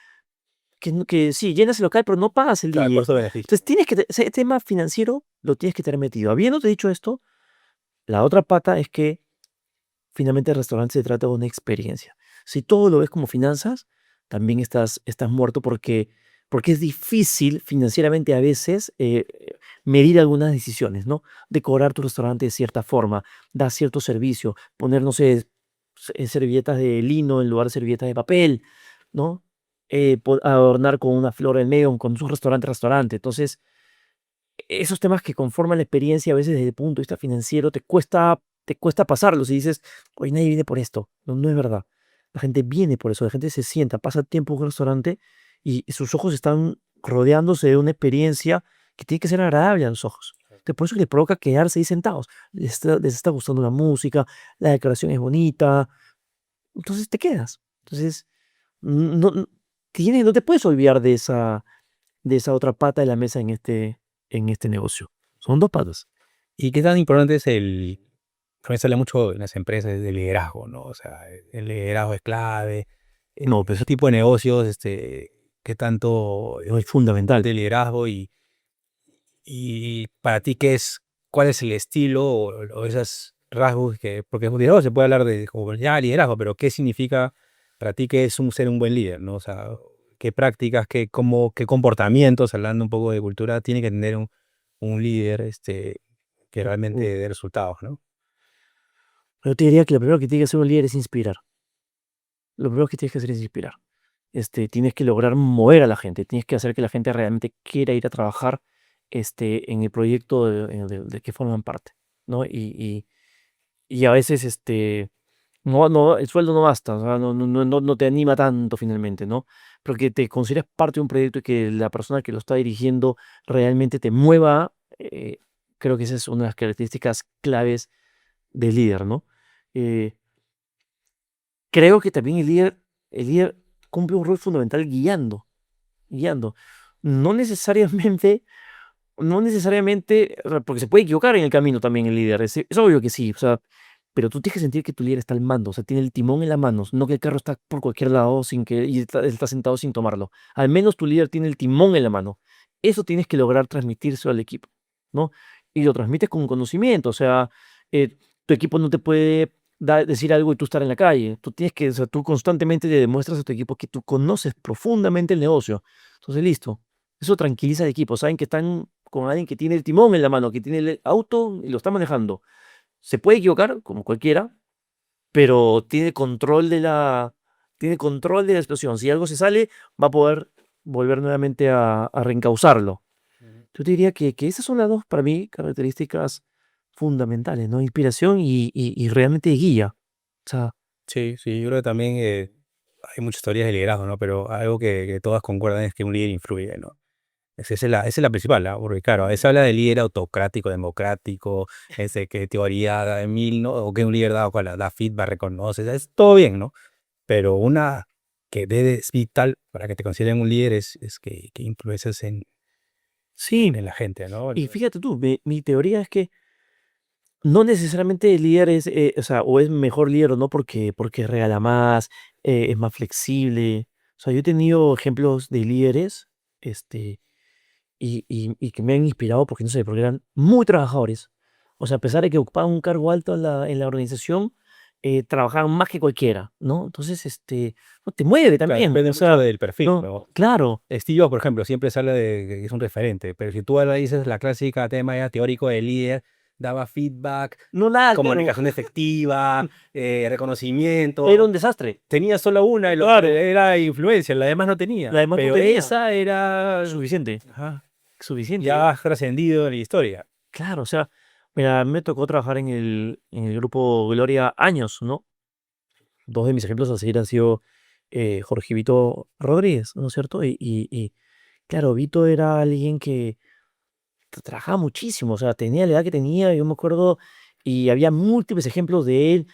sí, llenas el local, pero no pagas el
Claro, el
DJ?
costo-beneficio.
Entonces, ese tema financiero lo tienes que tener metido. Habiéndote dicho esto, la otra pata es que finalmente el restaurante se trata de una experiencia. Si todo lo ves como finanzas, también estás muerto porque es difícil financieramente a veces medir algunas decisiones, ¿no? Decorar tu restaurante de cierta forma, dar cierto servicio, poner, no sé, servilletas de lino en lugar de servilletas de papel, ¿no? Adornar con una flor en medio, con su restaurante. Entonces, esos temas que conforman la experiencia a veces desde el punto de vista financiero te cuesta pasarlos y dices, oye, nadie viene por esto. No, no es verdad. La gente viene por eso, la gente se sienta, pasa tiempo en un restaurante y sus ojos están rodeándose de una experiencia que tiene que ser agradable a los ojos. Entonces, por eso les provoca quedarse ahí sentados. Les está gustando la música, la decoración es bonita, entonces te quedas. Entonces, no, no te puedes olvidar de esa otra pata de la mesa en este negocio. Son dos patas.
¿Y qué tan importante es también se habla mucho en las empresas de liderazgo, ¿no? O sea, el liderazgo es clave.
No, pues
Ese tipo de negocios, ¿qué tanto
eso es fundamental.
de liderazgo y para ti cuál es el estilo o esos rasgos porque liderazgo se puede hablar de como ya liderazgo, pero qué significa para ti que es ser un buen líder, ¿no? O sea, qué prácticas, qué comportamientos, hablando un poco de cultura, tiene que tener un líder, que realmente
Mm.
dé resultados, ¿no?
Yo te diría que lo primero que tiene que hacer un líder es inspirar. Lo primero que tienes que hacer es inspirar. Tienes que lograr mover a la gente, tienes que hacer que la gente realmente quiera ir a trabajar en el proyecto de que forman parte, ¿no? Y a veces no, no, el sueldo no basta, o sea, no te anima tanto finalmente, ¿no? Pero que te consideres parte de un proyecto y que la persona que lo está dirigiendo realmente te mueva, creo que esa es una de las características claves del líder, ¿no? Eh, Creo que también el líder cumple un rol fundamental guiando. No necesariamente, no necesariamente, o sea, porque se puede equivocar en el camino también el líder, es obvio que sí, o sea, pero tú tienes que sentir que tu líder está al mando, o sea, tiene el timón en las manos, no que el carro está por cualquier lado y está sentado sin tomarlo. Al menos tu líder tiene el timón en la mano. Eso tienes que lograr transmitirse al equipo, ¿no? Y lo transmites con conocimiento, o sea, tu equipo no te puede decir algo y tú estar en la calle. Tú tienes que, o sea, tú constantemente le demuestras a tu equipo que tú conoces profundamente el negocio. Entonces, listo. Eso tranquiliza al equipo. Saben que están con alguien que tiene el timón en la mano, que tiene el auto y lo está manejando. Se puede equivocar, como cualquiera, pero tiene control de la explosión. Si algo se sale, va a poder volver nuevamente a reencauzarlo.
Ujú.
Yo te diría que esas son las dos, para mí, características fundamentales, ¿no? Inspiración y realmente guía. O sea,
Sí, sí, yo creo que también hay muchas teorías de liderazgo, ¿no? Pero algo que todas concuerdan es que un líder influye, ¿no? Esa es la principal, ¿ah? Porque claro, a veces habla de líder autocrático, democrático, que teoría da de mil, ¿no? O que un líder da feedback, reconoce, es todo bien, ¿no? Pero una es vital para que te consideren un líder es que influencias
sí,
en la gente, ¿no?
y fíjate tú, mi teoría es que no necesariamente el líder o sea, o es mejor líder o no porque regala más, es más flexible. O sea, yo he tenido ejemplos de líderes, y que me han inspirado porque, no sé, porque eran muy trabajadores. O sea, a pesar de que ocupaban un cargo alto en la organización, trabajaban más que cualquiera, ¿no? Entonces, no, te mueve
Claro,
también.
depende
O
mucho
sea,
del perfil,
no,
¿no?
claro,
Steve Jobs, por ejemplo, siempre se habla de que es un referente, pero si tú ahora dices la clásica tema ya teórico de líder, daba feedback,
no nada, claro,
comunicación efectiva,
era
reconocimiento,
un desastre.
tenía solo una,
Claro,
era influencia, la demás no tenía,
además no
pero
tenía
esa era,
suficiente,
ajá,
suficiente.
ya has trascendido en la historia.
Claro, o sea, mira, me tocó trabajar en el grupo Gloria años, ¿no? Dos de mis ejemplos a seguir han sido Jorge Vito Rodríguez, ¿no es cierto? Y claro, Vito era alguien que trabajaba muchísimo, o sea, tenía la edad que tenía, yo me acuerdo, y había múltiples ejemplos de él,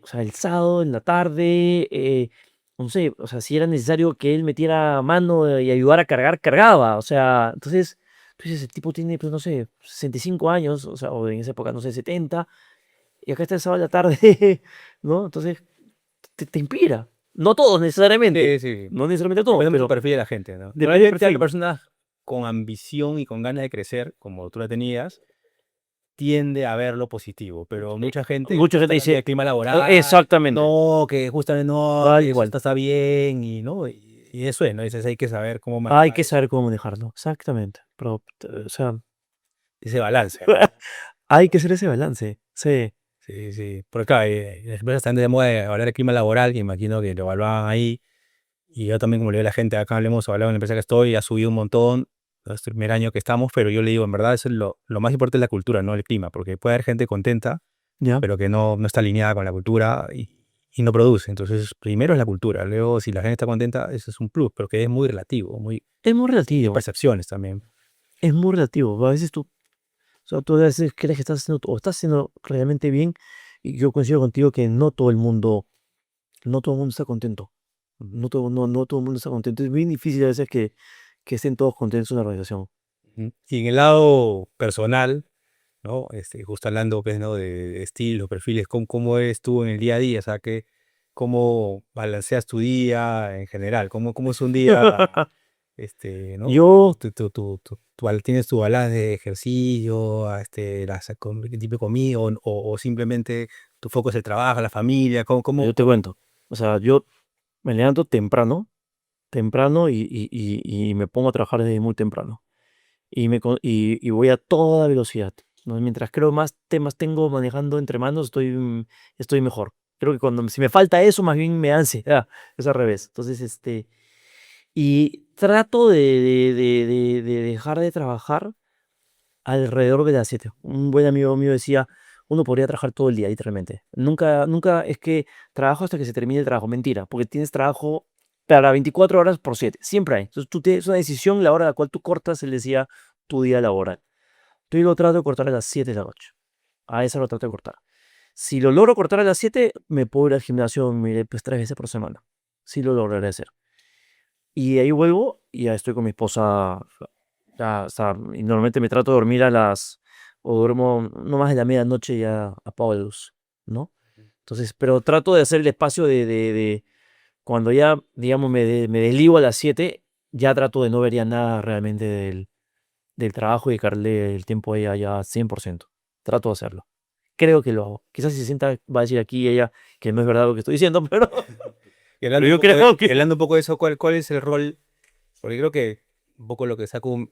o sea, el sábado, en la tarde, no sé, o sea, si era necesario que él metiera mano y ayudara a cargar, cargaba. O sea, entonces, tú dices, el tipo tiene, pues no sé, 65 años, o sea, o en esa época, no sé, 70, y acá está el sábado de la tarde, ¿no? Entonces, te inspira. No todos necesariamente,
Sí, sí.
no necesariamente todos,
Depende mucho del
pero
perfil de la gente, ¿no?
depende del
Normalmente las
perfil.
personas con ambición y con ganas de crecer, como tú la tenías, tiende a ver lo positivo, pero
Eh,
mucha gente
Mucha gente
está hablando
dice,
del clima laboral,
exactamente,
no, que justamente no,
tal
eso
igual.
está bien, y no, y eso es, ¿no? Dices, hay que saber cómo
Hay
manejar
que saber cómo manejarlo, exactamente. Pero, o sea,
ese balance, ¿no?
hay que hacer ese balance, sí.
Sí, sí. Porque claro, las empresas están de moda de hablar del clima laboral, que imagino que lo evaluaban ahí. Y yo también, como le digo a la gente, acá hemos hablado en la empresa que estoy, ha subido un montón, es el primer año que estamos, pero yo le digo, en verdad, eso es lo más importante es la cultura, no el clima, porque puede haber gente contenta,
Ya.
pero que no está alineada con la cultura y no produce. Entonces, primero es la cultura, luego si la gente está contenta, eso es un plus, pero que es muy relativo,
Es muy
muchas
relativo,
percepciones también.
es muy relativo. A veces tú, o sea, tú a veces crees que estás haciendo, o estás haciendo realmente bien, y yo coincido contigo que no todo el mundo está contento. No todo el mundo está contento. Es bien difícil a veces que estén todos contentos en una organización.
Ujú. Y en el lado personal, ¿no? Justo hablando pues, ¿no? de estilos, perfiles, ¿cómo eres tú en el día a día? O sea, ¿cómo balanceas tu día en general? ¿Cómo es un día, ¿no?
Yo,
¿Tienes tu balance de ejercicio, qué tipo de comida, o simplemente tu foco es el trabajo, la familia?
yo te cuento. O sea, yo me levanto temprano, temprano y me pongo a trabajar desde muy temprano. Y voy a toda velocidad, ¿no? Mientras creo más temas tengo manejando entre manos, estoy mejor. Creo que cuando si me falta eso, más bien me da ansiedad, es al revés. Entonces, y trato de dejar de trabajar alrededor de las 7. Un buen amigo mío decía: "Uno podría trabajar todo el día, literalmente. Nunca es que trabajo hasta que se termine el trabajo". Mentira, porque tienes trabajo para 24 horas por 7, siempre hay. Entonces, es una decisión la hora a la cual tú cortas, él decía, tu día laboral. Yo lo trato de cortar a las 7 de la noche. A esa lo trato de cortar. Si lo logro cortar a las 7, me puedo ir al gimnasio, mire, pues 3 veces por semana. Sí lo lograré hacer. Y ahí vuelvo y ya estoy con mi esposa. Ya, o sea, y normalmente me trato de dormir o duermo no más de la medianoche, ya apago la luz, ¿no? Entonces, pero trato de hacer el espacio cuando ya, digamos, me desligo a las 7, ya trato de no ver ya nada realmente del trabajo y dedicarle el tiempo a ella ya 100%. Trato de hacerlo. Creo que lo hago. Quizás si se sienta, va a decir aquí ella que no es verdad lo que estoy diciendo, pero,
Y
pero
hablando un
yo
poco de,
creo
y
que...
hablando un poco de eso, ¿cuál es el rol? Porque creo que un poco lo que saco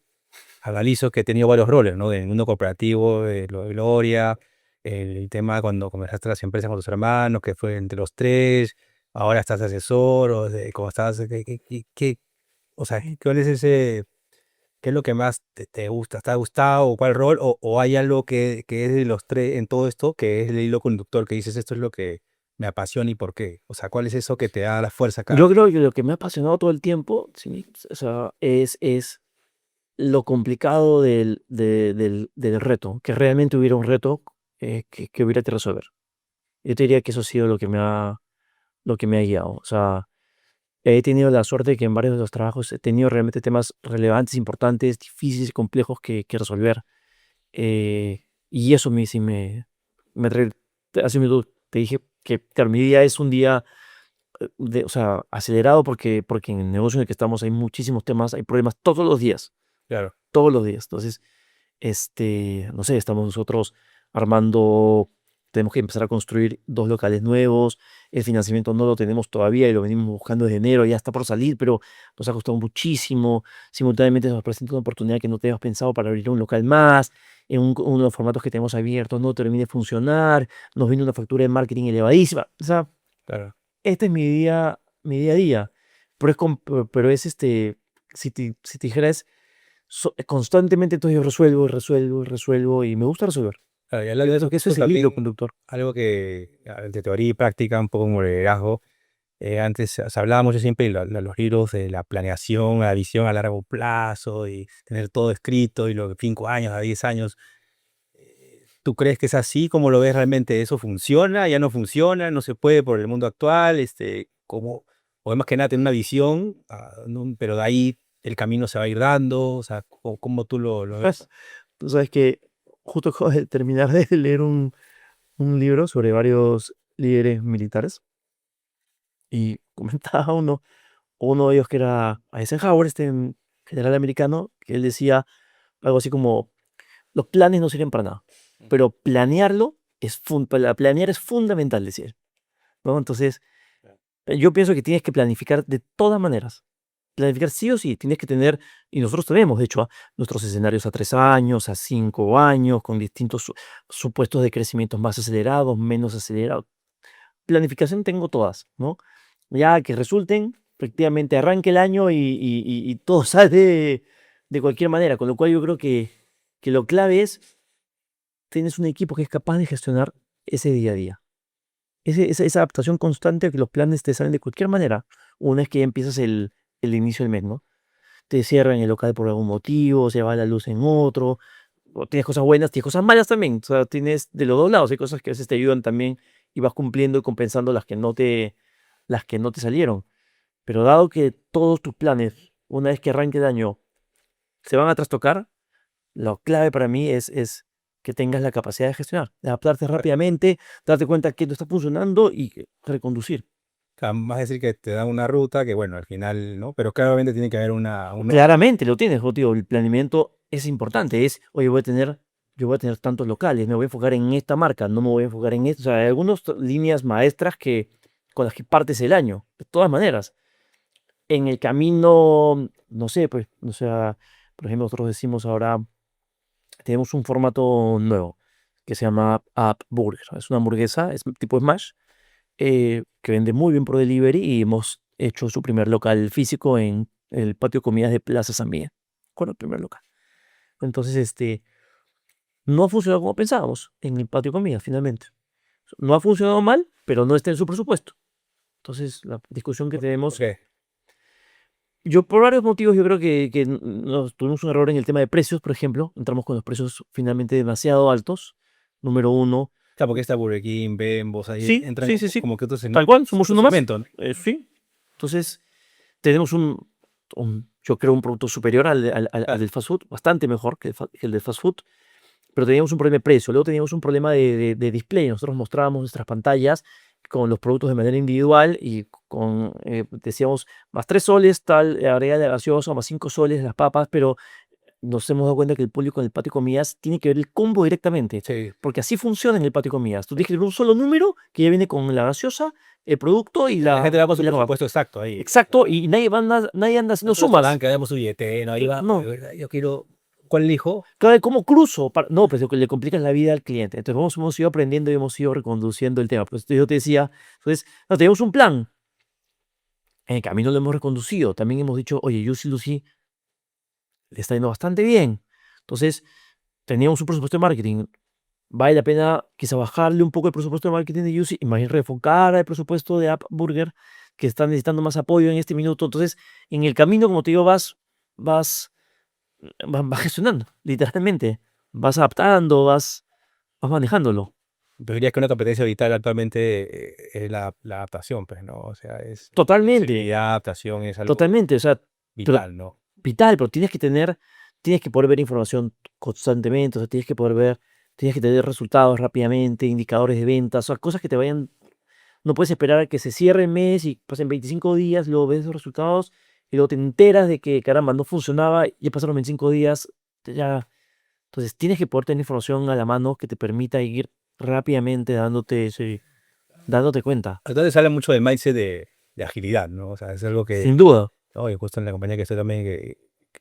analizo que he tenido varios roles, ¿no? En el mundo corporativo, lo de Gloria, el tema cuando comenzaste las empresas con tus hermanos, que fue entre los tres, ahora estás de asesor, o cómo estás, o sea, ¿cuál es qué es lo que más te gusta, te ha gustado, o cuál rol, o hay algo que es de los tres en todo esto, que es el hilo conductor, que dices, esto es lo que me apasiona y por qué? O sea, ¿cuál es eso que te da la fuerza cada
Yo
día?
creo que lo que me ha apasionado todo el tiempo, sí, o sea, es lo complicado del reto, que realmente hubiera un reto que hubiera que resolver. Yo te diría que eso ha sido lo que me ha guiado. O sea, he tenido la suerte de que en varios de los trabajos he tenido realmente temas relevantes, importantes, difíciles y complejos que resolver. Y eso sí me atrae. Hace un minuto te dije que claro, mi día es un día o sea, acelerado porque en el negocio en el que estamos hay muchísimos temas, hay problemas todos los días,
Claro,
todos los días. Entonces, no sé, estamos nosotros armando, tenemos que empezar a construir 2 locales nuevos, el financiamiento no lo tenemos todavía y lo venimos buscando desde enero, ya está por salir, pero nos ha costado muchísimo. Simultáneamente nos presenta una oportunidad que no teníamos pensado para abrir un local más, en uno de los formatos que tenemos abiertos no termina de funcionar, nos viene una factura de marketing elevadísima. O sea,
claro.
este es mi día a día, pero pero es si te dijera es constantemente, entonces yo resuelvo, y resuelvo, y resuelvo, y me gusta resolver.
Claro, y
Yo
hablando de
creo
eso,
que eso
eso
es el hilo
también,
conductor.
algo que de teoría y práctica, un poco como liderazgo, antes se hablaba mucho siempre de los libros de la planeación, la visión a largo plazo y tener todo escrito y los de 5 años a 10 años. ¿Tú crees que es así? ¿Cómo lo ves realmente? ¿Eso funciona? ¿Ya no funciona? ¿No se puede por el mundo actual? o es más que nada tener una visión, ¿no? Pero de ahí el camino se va a ir dando, o sea, ¿cómo tú lo ves?
Tú sabes que justo acabo de terminar de leer un libro sobre varios líderes militares y comentaba uno de ellos que era Eisenhower, general americano, que él decía algo así como, los planes no sirven para nada, pero planear es fundamental, decía él, ¿no? Entonces, yo pienso que tienes que planificar de todas maneras. Planificar sí o sí, tienes que tener, y nosotros tenemos, de hecho, nuestros escenarios a 3 años, a 5 años, con distintos supuestos de crecimientos más acelerados, menos acelerados. Planificación tengo todas, ¿no? Ya que resulten, efectivamente, arranque el año y todo sale de cualquier manera, con lo cual yo creo que lo clave es, tienes un equipo que es capaz de gestionar ese día a día. Esa adaptación constante a que los planes te salen de cualquier manera, una vez que ya empiezas el inicio del mes, ¿no? Te cierran el local por algún motivo, se va la luz en otro, o tienes cosas buenas, tienes cosas malas también, o sea, tienes de los dos lados, hay cosas que a veces te ayudan también y vas cumpliendo y compensando las que no te salieron. Pero dado que todos tus planes, una vez que arranque el año, se van a trastocar, lo clave para mí es que tengas la capacidad de gestionar, de adaptarte rápidamente, darte cuenta que no está funcionando y reconducir.
Vas a decir que te dan una ruta que, bueno, al final, ¿no? Pero claramente tiene que haber
Claramente lo tienes, tío. El planeamiento es importante. Oye, yo voy a tener tantos locales, me voy a enfocar en esta marca, no me voy a enfocar en esto. O sea, hay algunas líneas maestras con las que partes el año. De todas maneras, en el camino, no sé, pues, o sea, por ejemplo, nosotros decimos ahora, tenemos un formato nuevo que se llama App Burger. Es una hamburguesa, es tipo Smash, que vende muy bien por delivery y hemos hecho su primer local físico en el patio de comidas de Plaza San Miguel. Con el primer local. Entonces, no ha funcionado como pensábamos en el patio de comidas, finalmente. No ha funcionado mal, pero no está en su presupuesto. Entonces, la discusión que
¿Por
tenemos,
qué?
yo por varios motivos, yo creo que nos tuvimos un error en el tema de precios, por ejemplo. Entramos con los precios finalmente demasiado altos. Número uno.
Claro, porque está Burger King, Bembos, ahí
Sí,
entran
sí, sí, sí.
como que otros,
Tal cual, somos
otro
uno más.
segmento, ¿no?
Sí. Entonces, tenemos yo creo, un producto superior al
Claro.
del fast food, bastante mejor que el del fast food, pero teníamos un problema de precio. Luego teníamos un problema de display. Nosotros mostrábamos nuestras pantallas con los productos de manera individual y decíamos, más 3 soles, tal, agrega la gaseosa, más 5 soles las papas, pero nos hemos dado cuenta que el público en el patio de comidas tiene que ver el combo directamente,
Sí.
porque así funciona en el patio de comidas. Tú tienes que ver un solo número que ya viene con la gaseosa, el producto
La gente va con
y
su
la papa.
presupuesto exacto ahí.
Exacto, y nadie anda haciendo
Nosotros
sumas.
que damos su billetera, ¿no? Ahí va,
No,
yo quiero, ¿cuál elijo?
claro, ¿cómo cruzo? No, pues le complicas la vida al cliente. Entonces hemos ido aprendiendo y hemos ido reconduciendo el tema. Pues yo te decía, entonces, no, tenemos un plan. En el camino lo hemos reconducido. También hemos dicho, oye, Juicy Lucy le está yendo bastante bien. Entonces, teníamos un presupuesto de marketing. Vale la pena quizá bajarle un poco el presupuesto de marketing de Juicy y más bien refocar el presupuesto de App Burger, que está necesitando más apoyo en este minuto. Entonces, en el camino, como te digo, vas, vas gestionando, literalmente. Vas adaptando, vas manejándolo.
Pero diría que una competencia vital actualmente es la adaptación, pues, ¿no? O sea, es
Totalmente,
flexibilidad, adaptación es algo
totalmente. O sea, pero
vital, ¿no?
vital, pero tienes que poder ver información constantemente, o sea, tienes que tener resultados rápidamente, indicadores de ventas, o sea, cosas que te vayan. No puedes esperar a que se cierre el mes y pasen 25 días, luego ves los resultados y luego te enteras de que, caramba, no funcionaba, ya pasaron 25 días, ya. Entonces, tienes que poder tener información a la mano que te permita ir rápidamente dándote cuenta.
Entonces habla mucho del mindset de agilidad, ¿no? O sea, es algo que,
Sin duda.
¿no? Y justo en la compañía que estoy también, que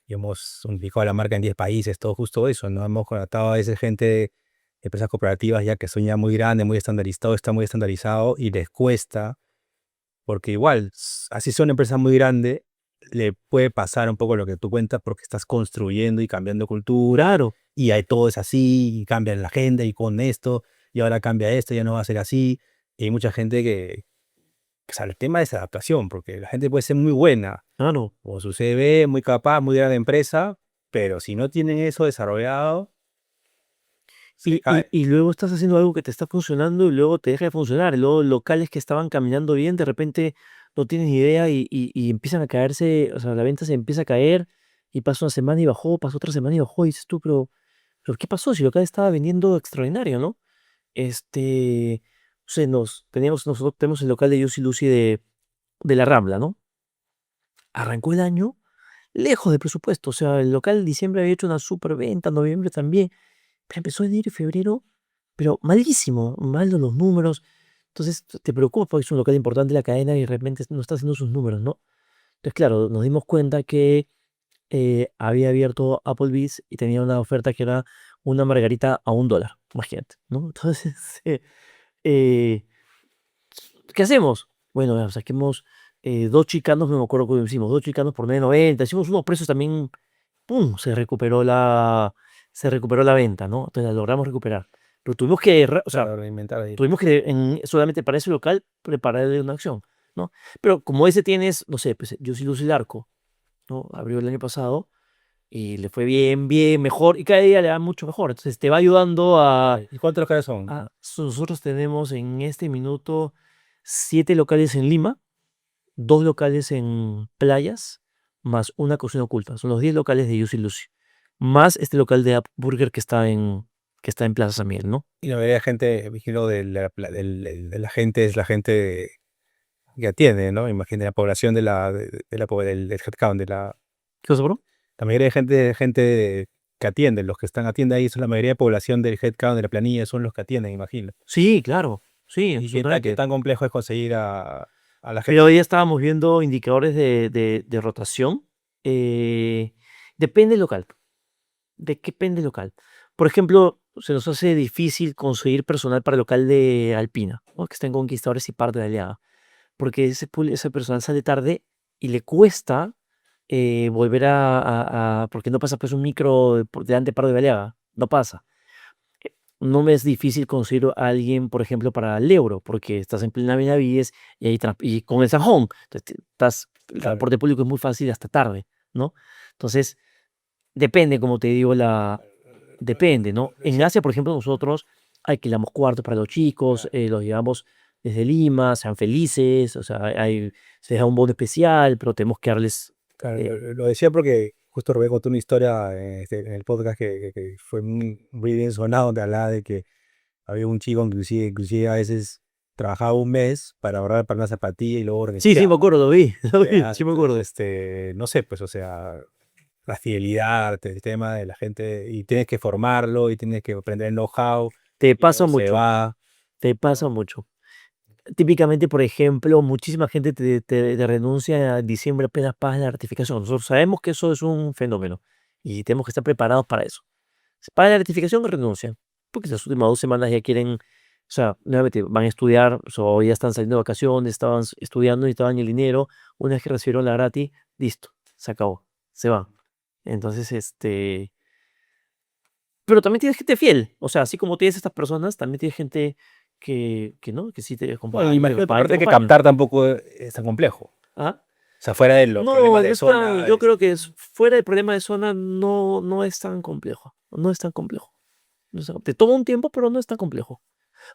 hemos unificado la marca en 10 países, todo justo eso, ¿no? Hemos contratado a esa gente de empresas cooperativas ya que son ya muy grandes, muy estandarizados, está muy estandarizado y les cuesta, porque igual, así son empresas muy grandes, le puede pasar un poco lo que tú cuentas porque estás construyendo y cambiando cultura
Claro.
y ahí todo es así, y cambian la agenda y con esto, y ahora cambia esto, ya no va a ser así. Y hay mucha gente o sea, el tema es adaptación, porque la gente puede ser muy buena,
Claro.
o su CV, muy capaz, muy gran empresa, pero si no tienen eso desarrollado, se cae.
Y luego estás haciendo algo que te está funcionando y luego te deja de funcionar. Y luego locales que estaban caminando bien, de repente no tienes ni idea y empiezan a caerse, o sea, la venta se empieza a caer y pasa una semana y bajó, pasa otra semana y bajó y dices tú, pero ¿qué pasó? Si el local estaba vendiendo extraordinario, ¿no? Este, nosotros tenemos el local de Juicy Lucy de la Rambla, ¿no? Arrancó el año lejos de presupuesto, o sea, el local en diciembre había hecho una super venta, noviembre también, pero empezó enero y febrero, pero malísimo, malos los números. Entonces te preocupa porque es un local importante de la cadena y de repente no está haciendo sus números, ¿no? Entonces, claro, nos dimos cuenta que había abierto Applebee's y tenía una oferta que era una margarita a $1, imagínate, ¿no? Entonces, eh, ¿qué hacemos? Bueno, saquemos dos chicanos, no me acuerdo cómo hicimos, dos chicanos por 9.90, hicimos unos precios también, ¡pum! Se recuperó la venta, ¿no? Entonces la logramos recuperar. Pero tuvimos que, o sea,
Claro, reinventar ahí.
tuvimos que solamente para ese local prepararle una acción, ¿no? Pero como ese tienes, no sé, pues yo soy Luz el Arco, ¿no? Abrió el año pasado y le fue bien, bien, mejor, y cada día le va mucho mejor. Entonces te va ayudando
¿Y cuántos locales son?
nosotros tenemos en este minuto 7 locales en Lima, 2 locales en Playas, más una cocina oculta. Son los 10 locales de Juicy Lucy. Más este local de Up Burger que está en Plaza San Miguel, ¿no?
Y la mayoría de gente, imagino, de la gente es la gente que atiende, ¿no? Imagino la población del headcount,
¿Qué cosa, bro?
la mayoría de gente que atiende, los que están atiende ahí, son la mayoría de población del headcount, de la planilla, son los que atienden, imagino.
Sí, claro. Sí,
¿Y qué
absolutamente.
tan complejo es conseguir a la gente?
Pero hoy estábamos viendo indicadores de rotación. eh, depende del local. ¿De qué depende el local? Por ejemplo, se nos hace difícil conseguir personal para el local de Alpina, ¿no? Que está en Conquistadores y Par de la Aliaga, porque ese personal sale tarde y le cuesta volver porque no pasa pues un micro delante de Par de la Aliaga, no pasa. No me es difícil conseguir a alguien, por ejemplo, para el Euro, porque estás en plena Benavides y, y con el Sanjón, entonces el
Claro.
transporte público es muy fácil hasta tarde, ¿no? Entonces, depende, como te digo, depende, ¿no? En Asia, por ejemplo, nosotros alquilamos cuartos para los chicos, los llevamos desde Lima, sean felices, o sea, se da un bono especial, pero tenemos que darles...
Claro,
eh,
lo decía porque justo Rubén contó una historia en el podcast que fue muy bien sonado, donde hablaba de que había un chico, inclusive a veces trabajaba un mes para ahorrar para una zapatilla y luego
sí, sí, me
regresaba.
acuerdo, lo vi, lo vi, sí me acuerdo.
Entonces, no sé, pues, o sea, la fidelidad, el tema de la gente, y tienes que formarlo, y tienes que aprender el know-how,
Te
y
pasa
luego se
mucho,
va,
te pasa
¿no?
mucho. Típicamente, por ejemplo, muchísima gente te renuncia en diciembre apenas pagas la ratificación. Nosotros sabemos que eso es un fenómeno y tenemos que estar preparados para eso. Se paga la ratificación y renuncian, porque las últimas 2 semanas ya quieren, o sea, nuevamente van a estudiar, o ya están saliendo de vacaciones, estaban estudiando y estaban el dinero. Una vez que recibieron la gratis, listo, se acabó, se van. Entonces, pero también tienes gente fiel, o sea, así como tienes estas personas, también tienes gente que no, que sí te
Bueno,
acompaña,
imagino que
te
aparte que
acompaña.
captar tampoco es tan complejo. O
¿Ah?
sea, fuera de los
No,
problemas
no
de
es tan,
zona,
yo creo que fuera del problema de zona no es tan complejo, no es tan complejo. Te toma un tiempo, pero no es tan complejo.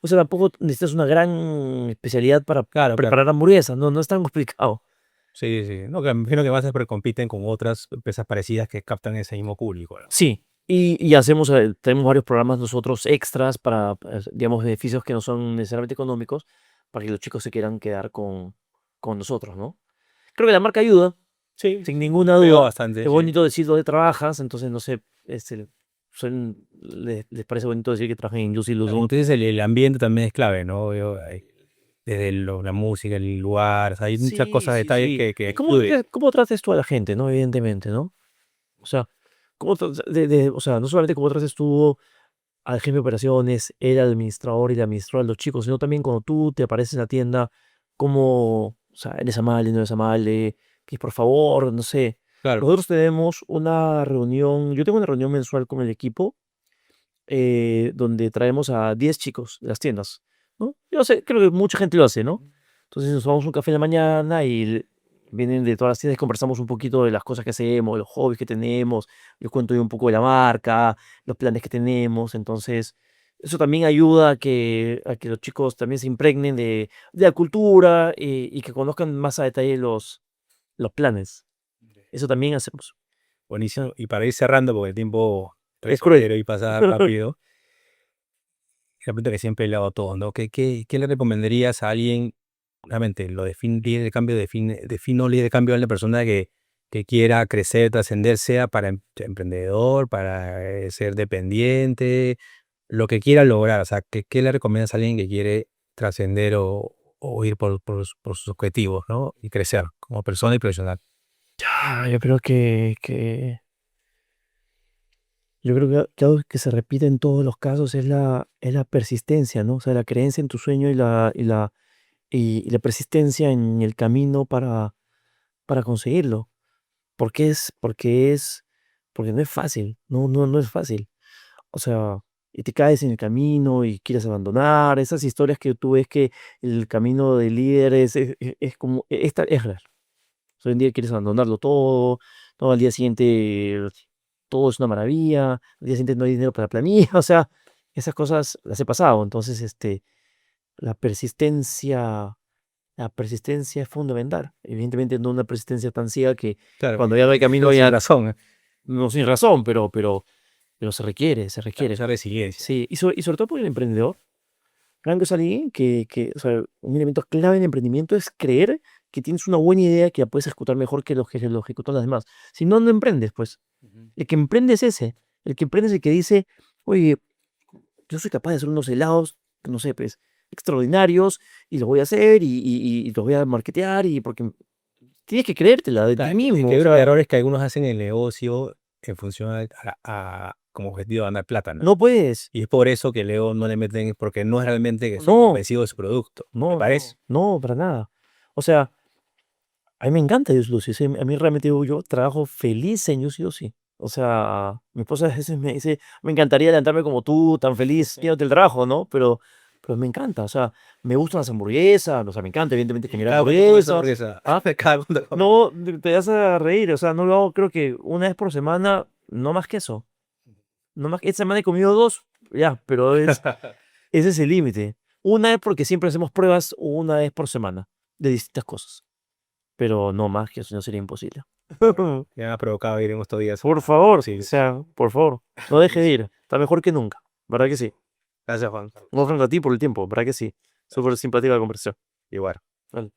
O sea, tampoco necesitas una gran especialidad para
claro, claro.
preparar hamburguesas, no es tan complicado.
Sí, sí. No, que me imagino que más es porque compiten con otras empresas parecidas que captan ese mismo público, ¿no?
Sí, y hacemos, tenemos varios programas nosotros extras para, digamos, beneficios que no son necesariamente económicos, para que los chicos se quieran quedar con nosotros, ¿no? Creo que la marca ayuda,
Sí,
sin
sí,
ninguna
ayuda
duda.
bastante,
Es
sí.
bonito decir dónde trabajas, entonces, no sé, les parece bonito decir que trabajan en Juicy
Claro,
Lucy.
como tú dices, el ambiente también es clave, ¿no? Desde la música, el lugar, o sea, hay muchas
Sí,
cosas,
sí,
detalles
sí.
que
¿Y cómo,
influyen.
cómo tratas tú a la gente, no? Evidentemente, ¿no? O sea, o sea, no solamente cómo tratas tú al jefe de operaciones, el administrador y la administradora de los chicos, sino también cuando tú te apareces en la tienda, cómo, o sea, eres amable, no eres amable, que por favor, no sé.
Claro.
Nosotros tenemos una reunión, yo tengo una reunión mensual con el equipo donde traemos a 10 chicos de las tiendas, ¿no? Yo sé, creo que mucha gente lo hace, ¿no? Entonces nos tomamos un café en la mañana y vienen de todas las tiendas y conversamos un poquito de las cosas que hacemos, de los hobbies que tenemos, les cuento yo un poco de la marca, los planes que tenemos, entonces Eso también ayuda a que los chicos también se impregnen de la cultura y que conozcan más a detalle los planes. Eso también hacemos.
Buenísimo. Y para ir cerrando, porque el tiempo
Es cruel.
traicionero y pasa rápido, la pregunta que siempre le hago a todos, ¿no? ¿Qué le recomendarías a alguien? Realmente, lo define líder de cambio, defino líder de cambio a una persona que quiera crecer, trascender, sea para emprendedor, para ser dependiente, lo que quiera lograr. O sea, ¿qué le recomiendas a alguien que quiere trascender o ir por sus objetivos, ¿no? Y crecer como persona y profesional.
Yo creo que algo que se repite en todos los casos es la persistencia, ¿no? O sea, la creencia en tu sueño y la persistencia en el camino para conseguirlo. Porque no es fácil, no es fácil. O sea, y te caes en el camino y quieres abandonar, esas historias que tú ves que el camino del líder es como, esta es real. Hoy en día quieres abandonarlo todo, todo al día siguiente todo es una maravilla, al día siguiente no hay dinero para la planilla, o sea, esas cosas las he pasado. Entonces, la persistencia, la persistencia es fundamental. Evidentemente no una persistencia tan ciega que
Claro,
cuando ya no hay camino
sin
ya
razón,
no sin razón, pero se
claro,
requiere.
esa resiliencia.
Sí, y sobre todo porque el emprendedor, gran cosa alguien o sea, un elemento clave en el emprendimiento es creer que tienes una buena idea que la puedes ejecutar mejor que lo ejecutan los demás. Si no, no emprendes, pues.
Ujú.
El que emprende es ese. El que emprende es el que dice, oye, yo soy capaz de hacer unos helados, no sé, pues, extraordinarios, y los voy a hacer, y los voy a marketear, y porque tienes que creértela de ti
Claro,
mismo.
que
O
uno de los
sea,
errores que algunos hacen en el negocio en función como objetivo de ganar plata, ¿no?
no puedes.
Y es por eso que Leo no le meten, porque no es realmente que estoy
No,
convencido de su producto, ¿me
no,
parece?
no, para nada. O sea, a mí me encanta Dios Lucy. Sí, a mí realmente yo trabajo feliz en Dios sí. O sea, mi esposa a veces me dice, me encantaría levantarme como tú, tan feliz, yéndote el trabajo, ¿no? Pero me encanta, o sea, me gustan las hamburguesas, o sea, me encanta evidentemente
¿Y
generar
cada cuánto comes
hamburguesas.
hamburguesa?
¿Ah?
Cada cuánto comes.
No, te vas a reír, o sea, no lo hago, creo que una vez por semana, no más que eso. No más que esta semana he comido dos, ya, pero ese es el límite. Una vez porque siempre hacemos pruebas, una vez por semana, de distintas cosas. Pero no más que eso, no sería imposible.
Ya me ha provocado ir en estos días.
Por favor, o
Sí,
sea, por favor, no deje de ir. Está mejor que nunca, ¿verdad que sí?
gracias, Juan.
No frente a ti por el tiempo, ¿verdad que sí? Súper simpática la conversación.
Igual.
Vale.